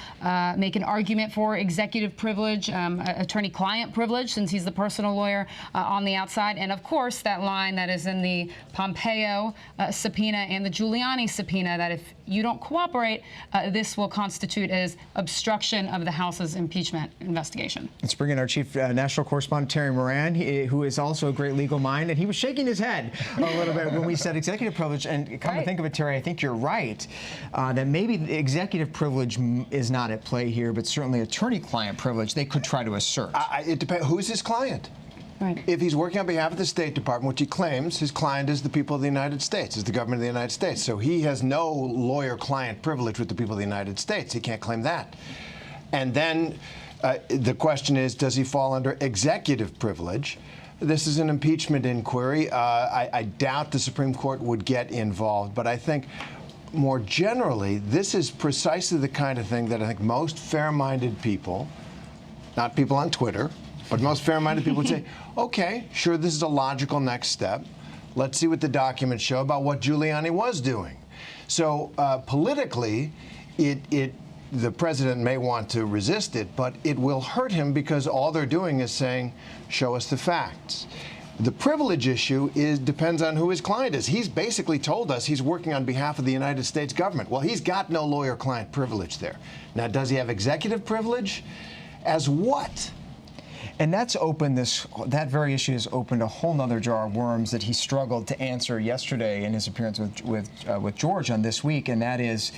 make an argument for executive privilege, attorney-client privilege, since he's the personal lawyer on the outside. And, of course, that line that is in the Pompeo subpoena and the Giuliani subpoena, that if you don't cooperate, this will constitute as obstruction of the House's impeachment investigation. Let's bring in our chief national correspondent, Terry Moran, who is also a great legal mind, and he was shaking his head a little bit when we said executive privilege. And come to think of it, Terry, I think you're right that maybe the executive privilege is not at play here, but certainly attorney-client privilege they could try to assert. It depends. Who's his client? Right. If he's working on behalf of the State Department, which he claims, his client is the people of the United States, is the government of the United States. So he has no lawyer-client privilege with the people of the United States. He can't claim that. And then the question is, does he fall under executive privilege? This is an impeachment inquiry. I doubt the Supreme Court would get involved, but I think more generally, this is precisely the kind of thing that I think most fair-minded people, not people on Twitter, but most fair-minded people would say, okay, sure, this is a logical next step. Let's see what the documents show about what Giuliani was doing. So politically, the president may want to resist it, but it will hurt him because all they're doing is saying, show us the facts. The privilege issue depends on who his client is. He's basically told us he's working on behalf of the United States government. Well, he's got no lawyer-client privilege there. Now, does he have executive privilege? As what? And that's opened that very issue has opened a whole nother jar of worms that he struggled to answer yesterday in his appearance with George on This Week, and that is,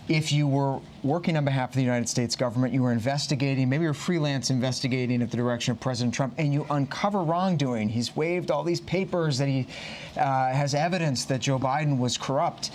if you were working on behalf of the United States government, you were investigating, maybe you're freelance investigating at the direction of President Trump, and you uncover wrongdoing. He's waived all these papers that he has evidence that Joe Biden was corrupt.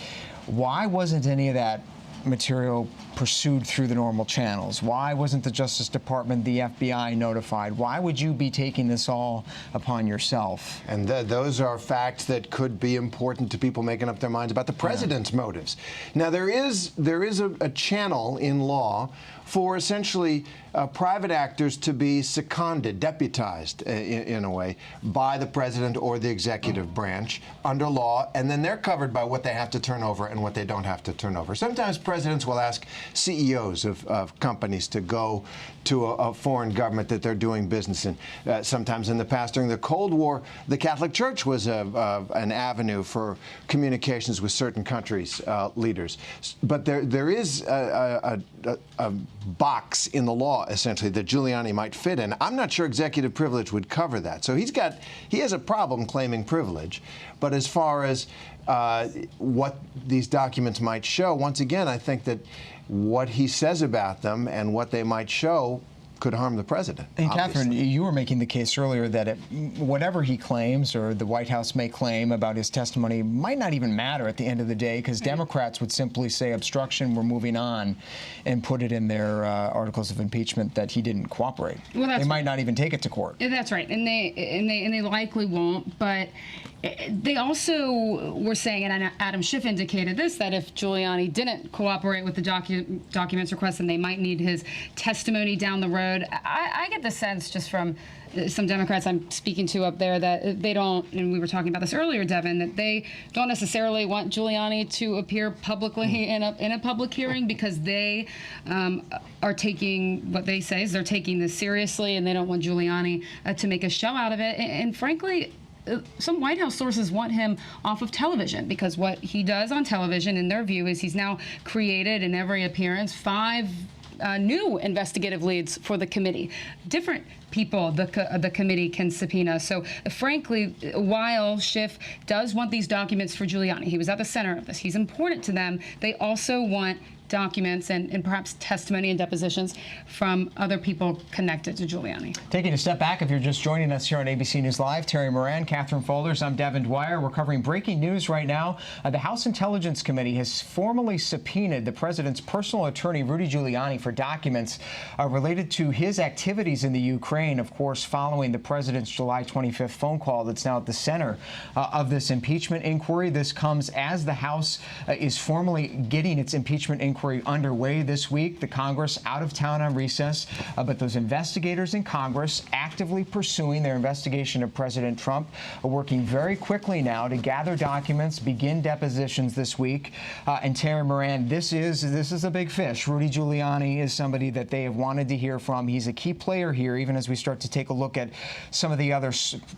Why wasn't any of that material pursued through the normal channels? Why wasn't the Justice Department, the FBI notified? Why would you be taking this all upon yourself? And those are facts that could be important to people making up their minds about the president's motives. Now, there is a channel in law for essentially private actors to be seconded, deputized in a way, by the president or the executive branch under law, and then they're covered by what they have to turn over and what they don't have to turn over. Sometimes presidents will ask CEOs of companies to go to a foreign government that they're doing business in. Sometimes in the past, during the Cold War, the Catholic Church was an avenue for communications with certain countries' leaders. But there is a box in the law, essentially, that Giuliani might fit in. I'm not sure executive privilege would cover that. So he has a problem claiming privilege. But as far as what these documents might show, once again, I think that what he says about them and what they might show could harm the president. And obviously. Catherine, you were making the case earlier that whatever he claims or the White House may claim about his testimony might not even matter at the end of the day, because Democrats would simply say obstruction, we're moving on, and put it in their articles of impeachment that he didn't cooperate. Well, that's they might not even take it to court. That's right, and they likely won't. But they also were saying, and Adam Schiff indicated this, that if Giuliani didn't cooperate with the documents request, then they might need his testimony down the road. I get the sense just from some Democrats I'm speaking to up there that they don't, and we were talking about this earlier, Devin, that they don't necessarily want Giuliani to appear publicly in a public hearing, because they are taking, what they say is they're taking this seriously, and they don't want Giuliani to make a show out of it. And frankly, some White House sources want him off of television, because what he does on television, in their view, is he's now created in every appearance 5 new investigative leads for the committee. Different people the committee can subpoena. So frankly, while Schiff does want these documents for Giuliani, he was at the center of this, he's important to them, they also want documents and perhaps testimony and depositions from other people connected to Giuliani. Taking a step back, if you're just joining us here on ABC News Live, Terry Moran, Catherine Folders, I'm Devin Dwyer. We're covering breaking news right now. The House Intelligence Committee has formally subpoenaed the president's personal attorney, Rudy Giuliani, for documents related to his activities in the Ukraine, of course, following the president's July 25th phone call that's now at the center of this impeachment inquiry. This comes as the House is formally getting its impeachment inquiry underway this week. The Congress out of town on recess, but those investigators in Congress actively pursuing their investigation of President Trump are working very quickly now to gather documents, begin depositions this week. And Terry Moran, this is a big fish. Rudy Giuliani is somebody that they have wanted to hear from. He's a key player here, even as we start to take a look at some of the other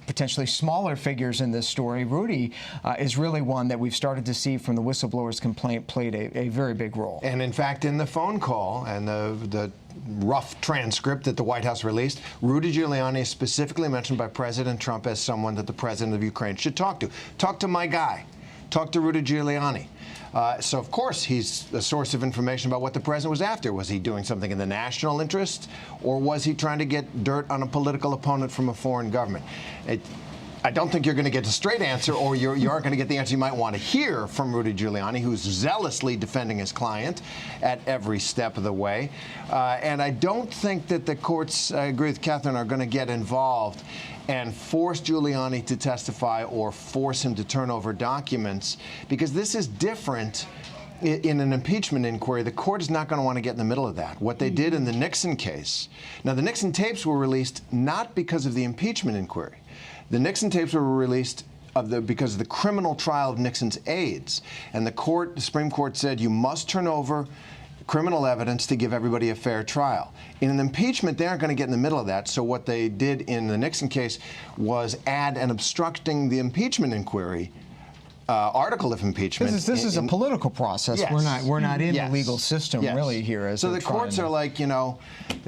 potentially smaller figures in this story. Rudy is really one that we've started to see from the whistleblower's complaint played a very big role. And in fact, in the phone call and the rough transcript that the White House released, Rudy Giuliani is specifically mentioned by President Trump as someone that the president of Ukraine should talk to. Talk to my guy. Talk to Rudy Giuliani. So, of course, he's a source of information about what the president was after. Was he doing something in the national interest, or was he trying to get dirt on a political opponent from a foreign government? I don't think you're going to get a straight answer, or you aren't going to get the answer you might want to hear from Rudy Giuliani, who's zealously defending his client at every step of the way. And I don't think that the courts, I agree with Catherine, are going to get involved and force Giuliani to testify or force him to turn over documents, because this is different. In an impeachment inquiry, the court is not going to want to get in the middle of that. What they did in the Nixon case, now the Nixon tapes were released not because of the impeachment inquiry. The Nixon tapes were released because of the criminal trial of Nixon's aides. And the Supreme Court said you must turn over criminal evidence to give everybody a fair trial. In an impeachment, they aren't going to get in the middle of that. So what they did in the Nixon case was add an obstructing the impeachment inquiry article of impeachment. This is a political process. Yes. We're not in Yes. the legal system really here. So the courts are like, the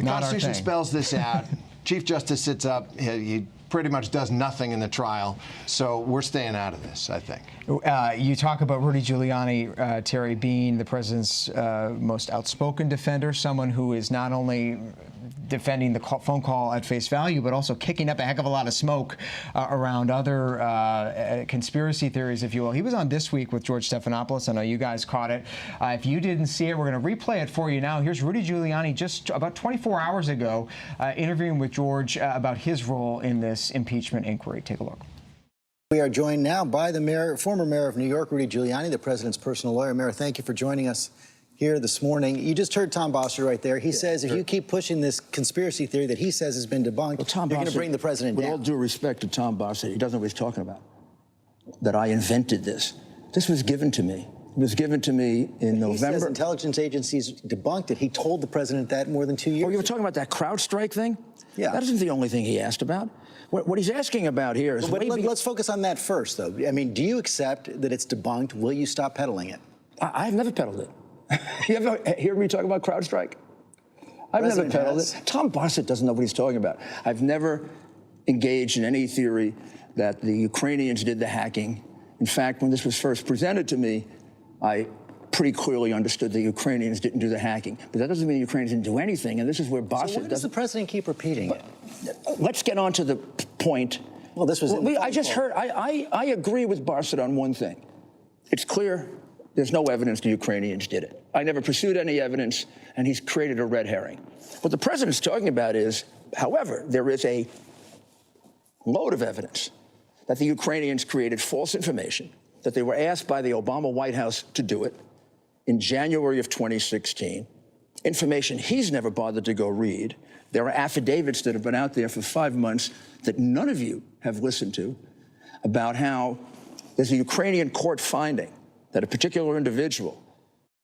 Constitution spells this out. Chief Justice sits up. He pretty much does nothing in the trial. So we're staying out of this, I think. You talk about Rudy Giuliani, Terry, being the president's most outspoken defender, someone who is not only defending the phone call at face value, but also kicking up a heck of a lot of smoke around other conspiracy theories, if you will. He was on This Week with George Stephanopoulos. I know you guys caught it. If you didn't see it, we're going to replay it for you now. Here's Rudy Giuliani just about 24 hours ago interviewing with George about his role in this impeachment inquiry. Take a look. We are joined now by the former mayor of New York, Rudy Giuliani, the president's personal lawyer. Mayor, thank you for joining us here this morning. You just heard Tom Bossert right there. He says if you keep pushing this conspiracy theory that he says has been debunked, you're going to bring the president down. With all due respect to Tom Bossert, he doesn't know what he's talking about. That I invented this. This was given to me. It was given to me in November. He says intelligence agencies debunked it. He told the president that more than 2 years ago. Oh, you were talking about that CrowdStrike thing? Yeah. That isn't the only thing he asked about. What he's asking about here is... Let's focus on that first, though. I mean, do you accept that it's debunked? Will you stop peddling it? I've never peddled it. You ever hear me talk about CrowdStrike? I've never peddled it. Tom Bossert doesn't know what he's talking about. I've never engaged in any theory that the Ukrainians did the hacking. In fact, when this was first presented to me, I pretty clearly understood the Ukrainians didn't do the hacking. But that doesn't mean the Ukrainians didn't do anything, and this is where Bossert So why does the president keep repeating it? Let's get on to the point. Well, this was... I just heard... I agree with Bossert on one thing. It's clear there's no evidence the Ukrainians did it. I never pursued any evidence, and he's created a red herring. What the president's talking about is, however, there is a load of evidence that the Ukrainians created false information, that they were asked by the Obama White House to do it in January of 2016, information he's never bothered to go read. There are affidavits that have been out there for 5 months that none of you have listened to about how there's a Ukrainian court finding that a particular individual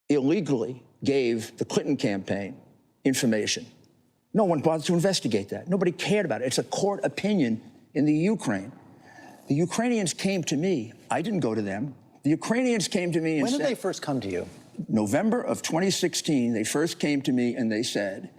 illegally gave the Clinton campaign information. No one bothered to investigate that. Nobody cared about it. It's a court opinion in the Ukraine. The Ukrainians came to me. I didn't go to them. The Ukrainians came to me and said... When did they first come to you? November of 2016, they first came to me and they said,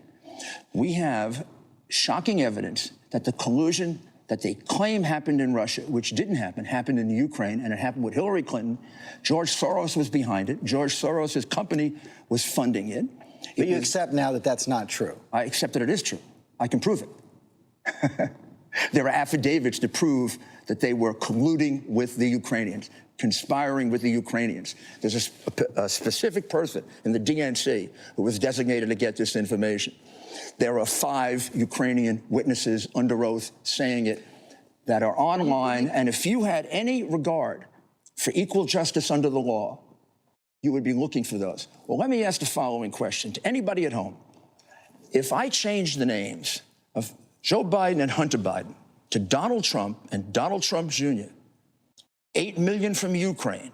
we have shocking evidence that the collusion that they claim happened in Russia, which didn't happen, happened in Ukraine, and it happened with Hillary Clinton. George Soros was behind it. George Soros' company was funding it. But you accept now that that's not true? I accept that it is true. I can prove it. There are affidavits to prove that they were colluding with the Ukrainians, conspiring with the Ukrainians. There's a specific person in the DNC who was designated to get this information. There are 5 Ukrainian witnesses under oath saying it that are online, and if you had any regard for equal justice under the law, you would be looking for those. Well, let me ask the following question to anybody at home. If I change the names of Joe Biden and Hunter Biden to Donald Trump and Donald Trump Jr., 8 million from Ukraine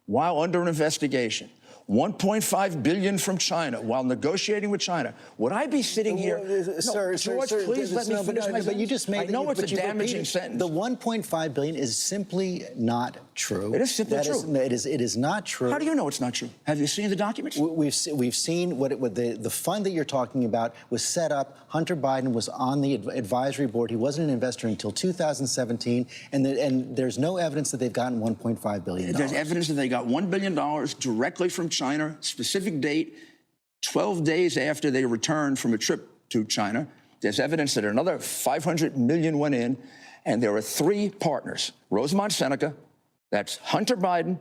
while under an investigation, 1.5 billion from China while negotiating with China, would I be sitting here? George, please let me finish my sentence. But you just made... I know it's a damaging sentence. The 1.5 billion is simply not true. It is simply true. It is not true. How do you know it's not true? Have you seen the documents? We've seen what the fund that you're talking about was set up. Hunter Biden was on the advisory board. He wasn't an investor until 2017, and there's no evidence that they've gotten $1.5 billion. There's evidence that they got $1 billion directly from China, specific date, 12 days after they returned from a trip to China. There's evidence that another 500 million went in, and there are 3 partners, Rosemont Seneca, that's Hunter Biden,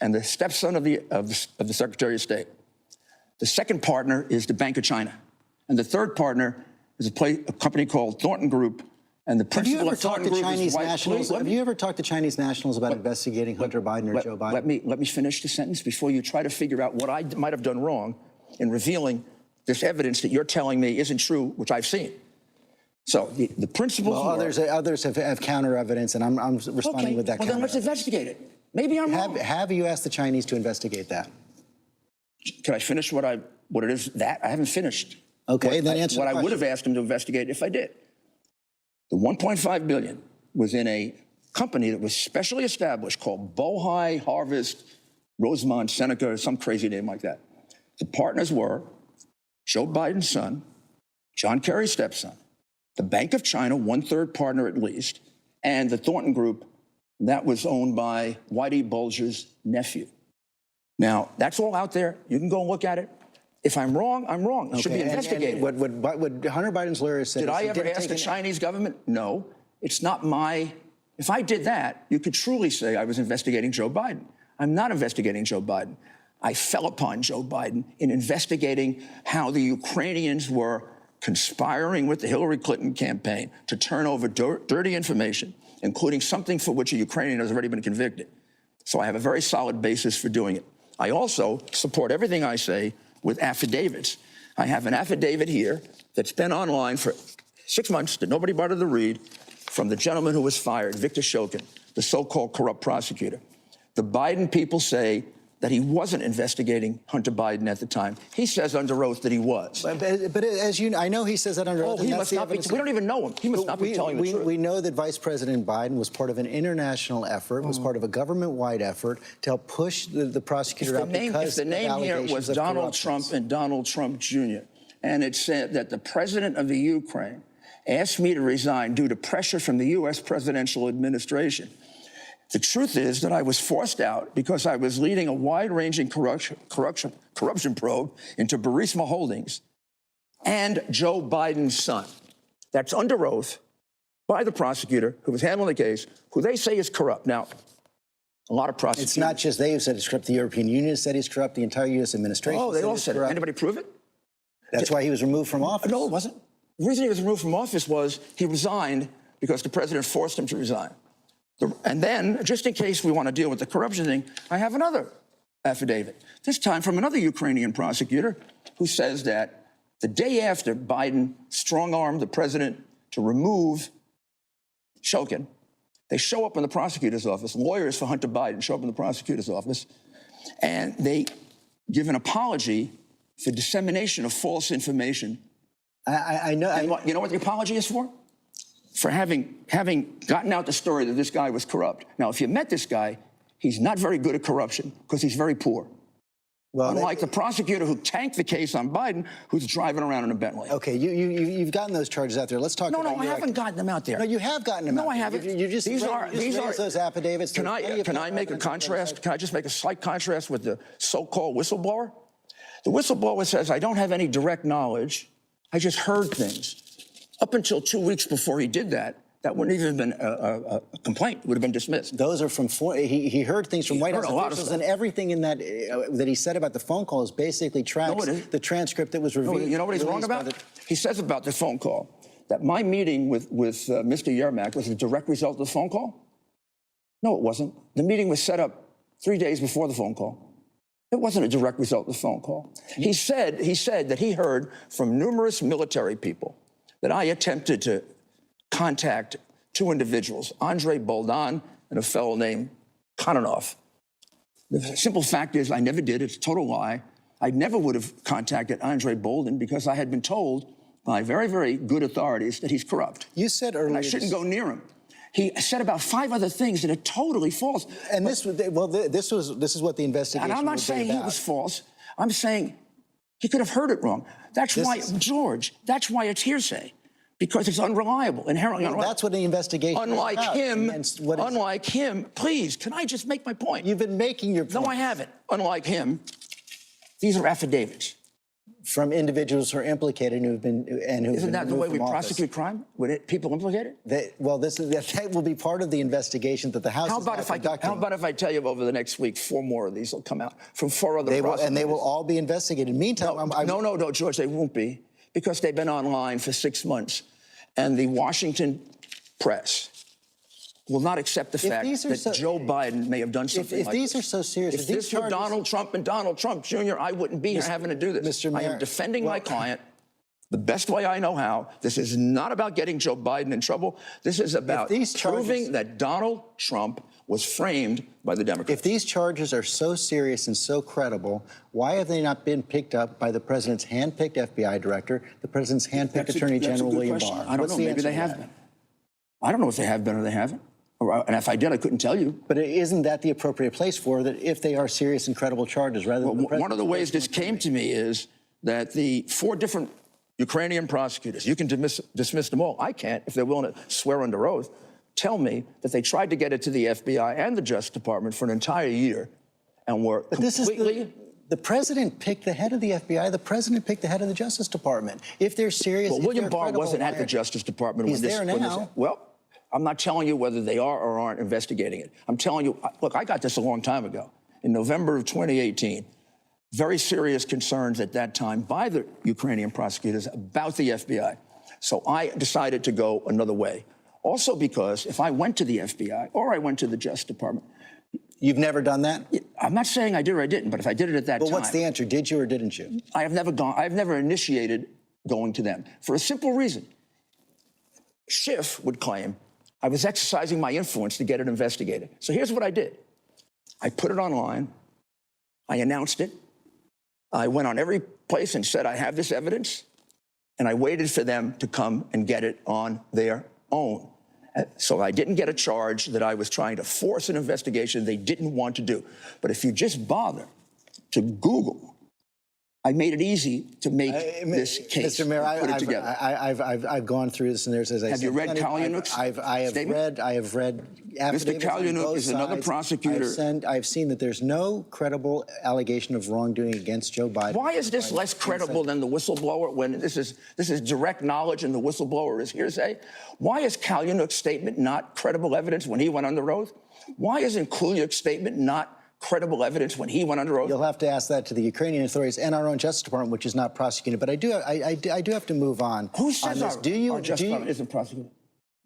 and the stepson of the Secretary of State. The second partner is the Bank of China, and the third partner is a company called Thornton Group. And the principal of Thornton Group is white. Have you ever talked to Chinese nationals about investigating Hunter Biden or Joe Biden? Let me finish the sentence before you try to figure out what I might have done wrong in revealing this evidence that you're telling me isn't true, which I've seen. So the principles... Well, others have counter evidence, and I'm responding with that. Well, then let's investigate it. Maybe I'm wrong. Have you asked the Chinese to investigate that? Can I finish what it is that? I haven't finished. Okay, then answer what the I would have asked them to investigate if I did. The $1.5 billion was in a company that was specially established called Bohai Harvest Rosemont Seneca, or some crazy name like that. The partners were Joe Biden's son, John Kerry's stepson, the Bank of China, 1/3 partner at least, and the Thornton Group that was owned by Whitey Bulger's nephew. Now, that's all out there. You can go and look at it. If I'm wrong, I'm wrong. It should be investigated. What Hunter Biden's lawyer said Did is I he ever didn't ask the take Chinese government? No. It's not my... If I did that, you could truly say I was investigating Joe Biden. I'm not investigating Joe Biden. I fell upon Joe Biden in investigating how the Ukrainians were conspiring with the Hillary Clinton campaign to turn over dirty information, including something for which a Ukrainian has already been convicted. So I have a very solid basis for doing it. I also support everything I say with affidavits. I have an affidavit here that's been online for 6 months that nobody bothered to read from the gentleman who was fired, Victor Shokin, the so-called corrupt prosecutor. The Biden people say that he wasn't investigating Hunter Biden at the time. He says under oath that he was. But as you know, I know he says that under oath. Oh, he must not be. We don't even know him. He must not be telling the truth. We know that Vice President Biden was part of an international effort, was part of a government-wide effort to help push the prosecutor out because if the name here was Donald Trump and Donald Trump Jr., and it said that the president of the Ukraine asked me to resign due to pressure from the U.S. presidential administration. The truth is that I was forced out because I was leading a wide-ranging corruption probe into Burisma Holdings and Joe Biden's son. That's under oath by the prosecutor who was handling the case, who they say is corrupt. Now, a lot of prosecutors... It's not just they who said he's corrupt. The European Union said he's corrupt. The entire U.S. administration Oh, they all said it. Anybody prove it? That's why he was removed from office. No, it wasn't. The reason he was removed from office was he resigned because the president forced him to resign. And then, just in case we want to deal with the corruption thing, I have another affidavit, this time from another Ukrainian prosecutor who says that the day after Biden strong-armed the president to remove Shokin, they show up in the prosecutor's office, lawyers for Hunter Biden show up in the prosecutor's office, and they give an apology for dissemination of false information. I know. You know what the apology is for? For having gotten out the story that this guy was corrupt. Now, if you met this guy, he's not very good at corruption because he's very poor. Well, unlike the prosecutor who tanked the case on Biden, who's driving around in a Bentley. Okay, you've gotten those charges out there. Let's talk about I haven't gotten them out there. No, you have gotten them out there. No, I haven't. You just these are those affidavits. Can I make a contrast? Can I just make a slight contrast with the so-called whistleblower? The whistleblower says, I don't have any direct knowledge. I just heard things. Up until 2 weeks before he did that, that wouldn't even have been a complaint. It would have been dismissed. Those are from he heard things from White House officials, and everything in that that he said about the phone call is basically tracks the transcript that was revealed. No, you know what he's wrong about? He says about the phone call that my meeting with Mr. Yermak was a direct result of the phone call. No, it wasn't. The meeting was set up 3 days before the phone call. It wasn't a direct result of the phone call. He said that he heard from numerous military people that I attempted to contact two individuals, Andre Bolton and a fellow named Kononov. The simple fact is I never did. It's a total lie. I never would have contacted Andre Bolton because I had been told by very, very good authorities that he's corrupt. You said earlier... And I shouldn't go near him. He said about 5 other things that are totally false. And this is what the investigation. And I'm not saying he was false. I'm saying he could have heard it wrong. That's why, George, that's why it's hearsay. Because it's unreliable, inherently unreliable. That's what the investigation unlike is about. Unlike him, please, can I just make my point? You've been making your point. No, I haven't. Unlike him, these are affidavits. From individuals who are implicated and who Isn't that the way we prosecute crime? People implicated? That will be part of the investigation that the House is conducting. How about if I tell you over the next week 4 more of these will come out from 4 other prosecutors? And they will all be investigated. Meantime, no, George, they won't be, because they've been online for 6 months. And the Washington press will not accept the fact that Joe Biden may have done something like this. If these are so serious... If this were Donald Trump and Donald Trump Jr., I wouldn't be here having to do this. Mr. Mayor, I am defending my client the best way I know how. This is not about getting Joe Biden in trouble. This is about proving that Donald Trump was framed by the Democrats. If these charges are so serious and so credible, why have they not been picked up by the president's hand-picked FBI director, the president's hand-picked Attorney General William Barr? I don't know. Maybe they have been. I don't know if they have been or they haven't. And if I did, I couldn't tell you. But isn't that the appropriate place for that if they are serious and credible charges rather than the president? One of the ways this came to me is that the 4 different Ukrainian prosecutors, you can dismiss them all. I can't if they're willing to swear under oath. Tell me that they tried to get it to the FBI and the Justice Department for an entire year and were completely The president picked the head of the FBI. The president picked the head of the Justice Department. If they're serious, Well, William Barr wasn't at the Justice Department He's there now. Well, I'm not telling you whether they are or aren't investigating it. I'm telling you, look, I got this a long time ago. In November of 2018, very serious concerns at that time by the Ukrainian prosecutors about the FBI. So I decided to go another way. Also because if I went to the FBI or I went to the Justice Department. You've never done that? I'm not saying I did or I didn't, but if I did it at that time. Well, what's the answer? Did you or didn't you? I've never initiated going to them for a simple reason. Schiff would claim I was exercising my influence to get it investigated. So here's what I did. I put it online. I announced it. I went on every place and said, I have this evidence. And I waited for them to come and get it on their own. So I didn't get a charge that I was trying to force an investigation they didn't want to do. But if you just bother to Google, I made it easy to make this case. Mr. Mayor, put it together. I've gone through this, and there's, as I said, have you read Kalyunuk's statement? I have read affidavits. Mr. Kalyunuk is another prosecutor. I've seen that there's no credible allegation of wrongdoing against Joe Biden. Why is this less credible than the whistleblower when this is direct knowledge and the whistleblower is hearsay? Why is Kalyunuk's statement not credible evidence when he went under oath? Why isn't Kuliak's statement not credible evidence when he went under oath? You'll have to ask that to the Ukrainian authorities and our own Justice Department, which is not prosecuting. But I do have to move on. Who says our Justice Department isn't prosecuting?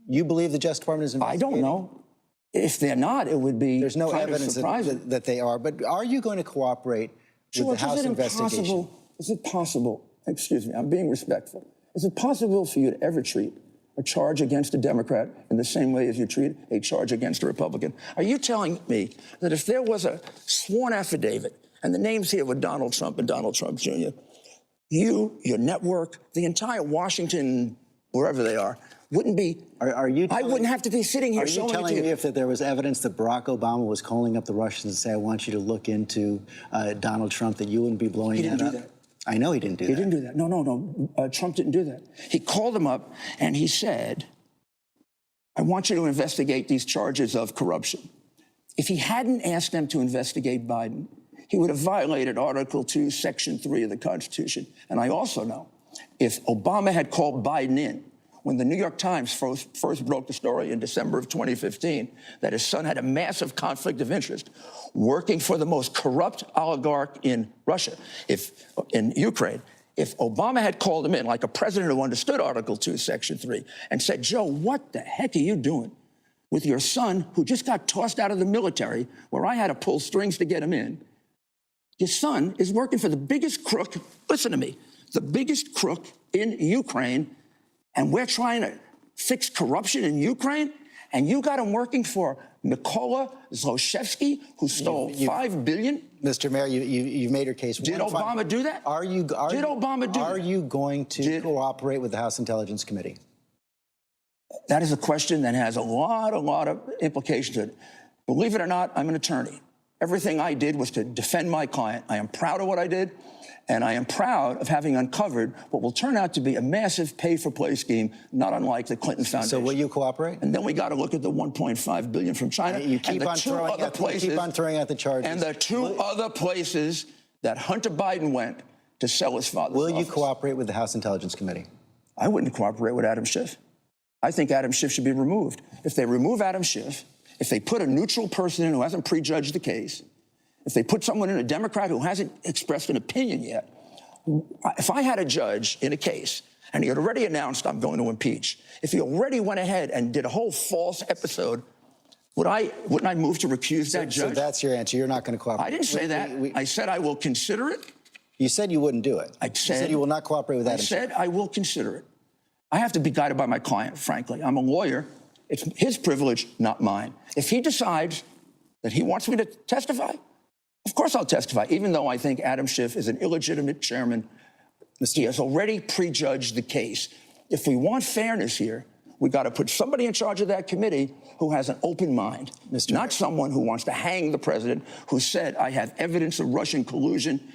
You believe the Justice Department is investigating? I don't know. If they're not, it would be There's no kind evidence that they are. But are you going to cooperate with the House investigation? Is it possible, excuse me, I'm being respectful. Is it possible for you to ever treat a charge against a Democrat in the same way as you treat a charge against a Republican? Are you telling me that if there was a sworn affidavit, and the names here were Donald Trump and Donald Trump Jr., you, your network, the entire Washington, wherever they are, wouldn't be, I wouldn't have to be sitting here showing it to you. Are you telling me if there was evidence that Barack Obama was calling up the Russians and say, I want you to look into Donald Trump, that you wouldn't be blowing that up? He didn't do that. I know he didn't do that. He didn't do that. No. Trump didn't do that. He called him up and he said, I want you to investigate these charges of corruption. If he hadn't asked them to investigate Biden, he would have violated Article 2, Section 3 of the Constitution. And I also know if Obama had called Biden in when the New York Times first broke the story in December of 2015 that his son had a massive conflict of interest working for the most corrupt oligarch in Russia, in Ukraine, if Obama had called him in like a president who understood Article 2, Section 3 and said, Joe, what the heck are you doing with your son who just got tossed out of the military where I had to pull strings to get him in? Your son is working for the biggest crook, listen to me, the biggest crook in Ukraine, and we're trying to fix corruption in Ukraine, and you got him working for Mykola Zlochevsky, who stole $5 billion? Mr. Mayor, you've made your case. Did Obama do that? Did Obama do that? Are you going to cooperate with the House Intelligence Committee? That is a question that has a lot of implications to it. Believe it or not, I'm an attorney. Everything I did was to defend my client. I am proud of what I did, and I am proud of having uncovered what will turn out to be a massive pay-for-play scheme, not unlike the Clinton Foundation. So will you cooperate? And then we got to look at the $1.5 billion from China. You keep on throwing out the charges. And the two other places that Hunter Biden went to sell his father's office. Will you cooperate with the House Intelligence Committee? I wouldn't cooperate with Adam Schiff. I think Adam Schiff should be removed. If they remove Adam Schiff, if they put a neutral person in who hasn't prejudged the case, if they put someone in, a Democrat who hasn't expressed an opinion yet, if I had a judge in a case and he had already announced I'm going to impeach, if he already went ahead and did a whole false episode, wouldn't I move to recuse that judge? So that's your answer. You're not going to cooperate. I didn't say that. I said I will consider it. You said you wouldn't do it. You said you will not cooperate with Adam Schiff. I said I will consider it. I have to be guided by my client, frankly. I'm a lawyer. It's his privilege, not mine. If he decides that he wants me to testify, of course I'll testify, even though I think Adam Schiff is an illegitimate chairman. He has already prejudged the case. If we want fairness here, we got to put somebody in charge of that committee who has an open mind, not someone who wants to hang the president, who said, I have evidence of Russian collusion.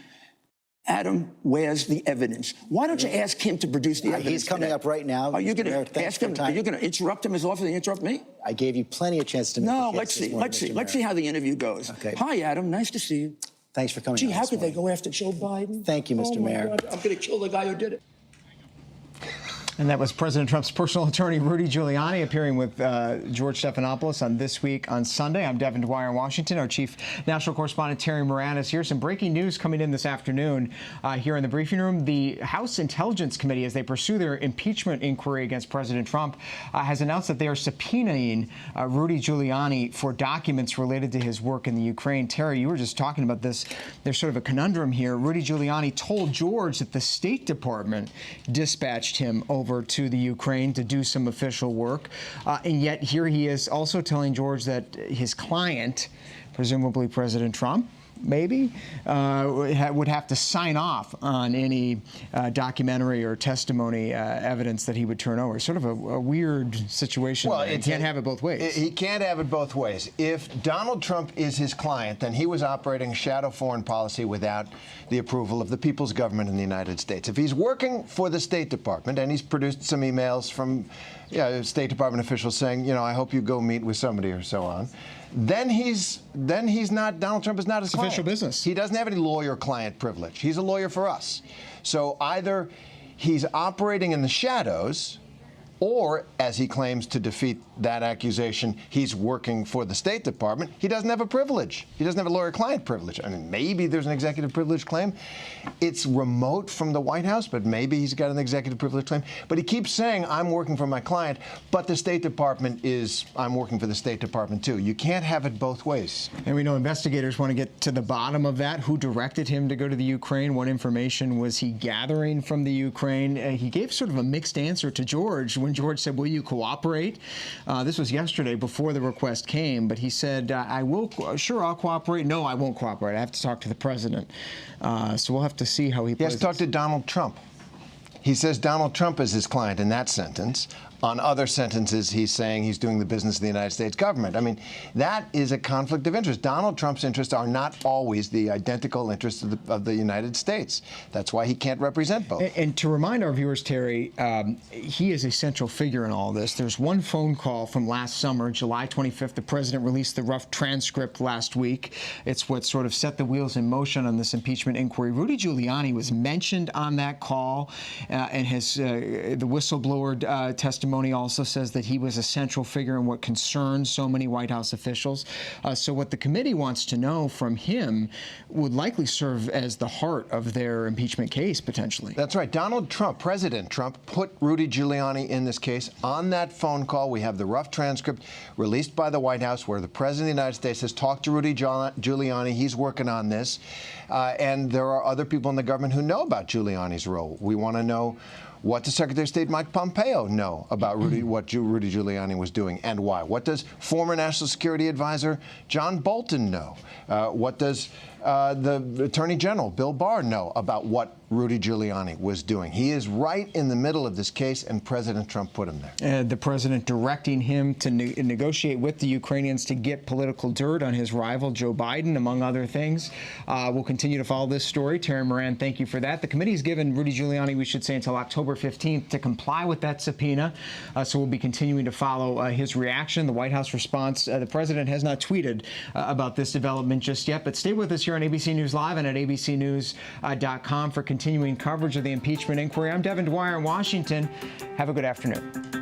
Adam, where's the evidence? Why don't you ask him to produce the evidence? He's coming up right now. Are you going to ask him? Are you going to interrupt him as often as you interrupt me? I gave you plenty of chance to make No, let's see. Let's see how the interview goes. Okay. Hi, Adam. Nice to see you. Thanks for coming. Gee, on how this could they morning. go after Joe Biden? Thank you, Mr. Oh, my Mayor. God, I'm going to kill the guy who did it. And that was President Trump's personal attorney, Rudy Giuliani, appearing with George Stephanopoulos on This Week on Sunday. I'm Devin Dwyer in Washington. Our chief national correspondent, Terry Moran, is here. Some breaking news coming in this afternoon here in the briefing room. The House Intelligence Committee, as they pursue their impeachment inquiry against President Trump, has announced that they are subpoenaing Rudy Giuliani for documents related to his work in the Ukraine. Terry, you were just talking about this. There's sort of a conundrum here. Rudy Giuliani told George that the State Department dispatched him over to the Ukraine to do some official work. And yet here he is also telling George that his client, presumably President Trump, maybe, would have to sign off on any documentary or testimony evidence that he would turn over. Sort of a weird situation. Well, he can't have it both ways. He can't have it both ways. If Donald Trump is his client, then he was operating a shadow foreign policy without the approval of the people's government in the United States. If he's working for the State Department, and he's produced some emails from State Department officials saying, I hope you go meet with somebody or so on, then he's not, Donald Trump is not his client. Official business. He doesn't have any lawyer-client privilege. He's a lawyer for us. So either he's operating in the shadows, or, as he claims to defeat that accusation, he's working for the State Department. He doesn't have a privilege. He doesn't have a lawyer-client privilege. I mean, maybe there's an executive privilege claim. It's remote from the White House, but maybe he's got an executive privilege claim. But he keeps saying, I'm working for my client, but the State Department is, I'm working for the State Department, too. You can't have it both ways. And we know investigators want to get to the bottom of that. Who directed him to go to the Ukraine? What information was he gathering from the Ukraine? He gave sort of a mixed answer to George when George said, will you cooperate? This was yesterday before the request came, but he said, I'll cooperate. No, I won't cooperate. I have to talk to the president. So we'll have to see how he plays. He has to talk to Donald Trump. He says Donald Trump is his client in that sentence. On other sentences, he's saying he's doing the business of the United States government. I mean, that is a conflict of interest. Donald Trump's interests are not always the identical interests of the United States. That's why he can't represent both. And to remind our viewers, Terry, he is a central figure in all this. There's one phone call from last summer, July 25th. The president released the rough transcript last week. It's what sort of set the wheels in motion on this impeachment inquiry. Rudy Giuliani was mentioned on that call, and the whistleblower testimony also says that he was a central figure in what concerns so many White House officials. So what the committee wants to know from him would likely serve as the heart of their impeachment case, potentially. That's right. Donald Trump, President Trump, put Rudy Giuliani in this case. On that phone call, we have the rough transcript released by the White House where the President of the United States has talked to Rudy Giuliani. He's working on this. And there are other people in the government who know about Giuliani's role. We want to know what does Secretary of State Mike Pompeo know about what Rudy Giuliani was doing and why? What does former National Security Advisor John Bolton know? What does the Attorney General Bill Barr know about what Rudy Giuliani was doing? He is right in the middle of this case, and President Trump put him there. The president directing him to negotiate with the Ukrainians to get political dirt on his rival, Joe Biden, among other things. We'll continue to follow this story. Terry Moran, thank you for that. The committee's given Rudy Giuliani, we should say, until October 15th to comply with that subpoena. So we'll be continuing to follow his reaction, the White House response. The president has not tweeted about this development just yet, but stay with us here on ABC News Live and at abcnews.com for continuing coverage of the impeachment inquiry. I'm Devin Dwyer in Washington. Have a good afternoon.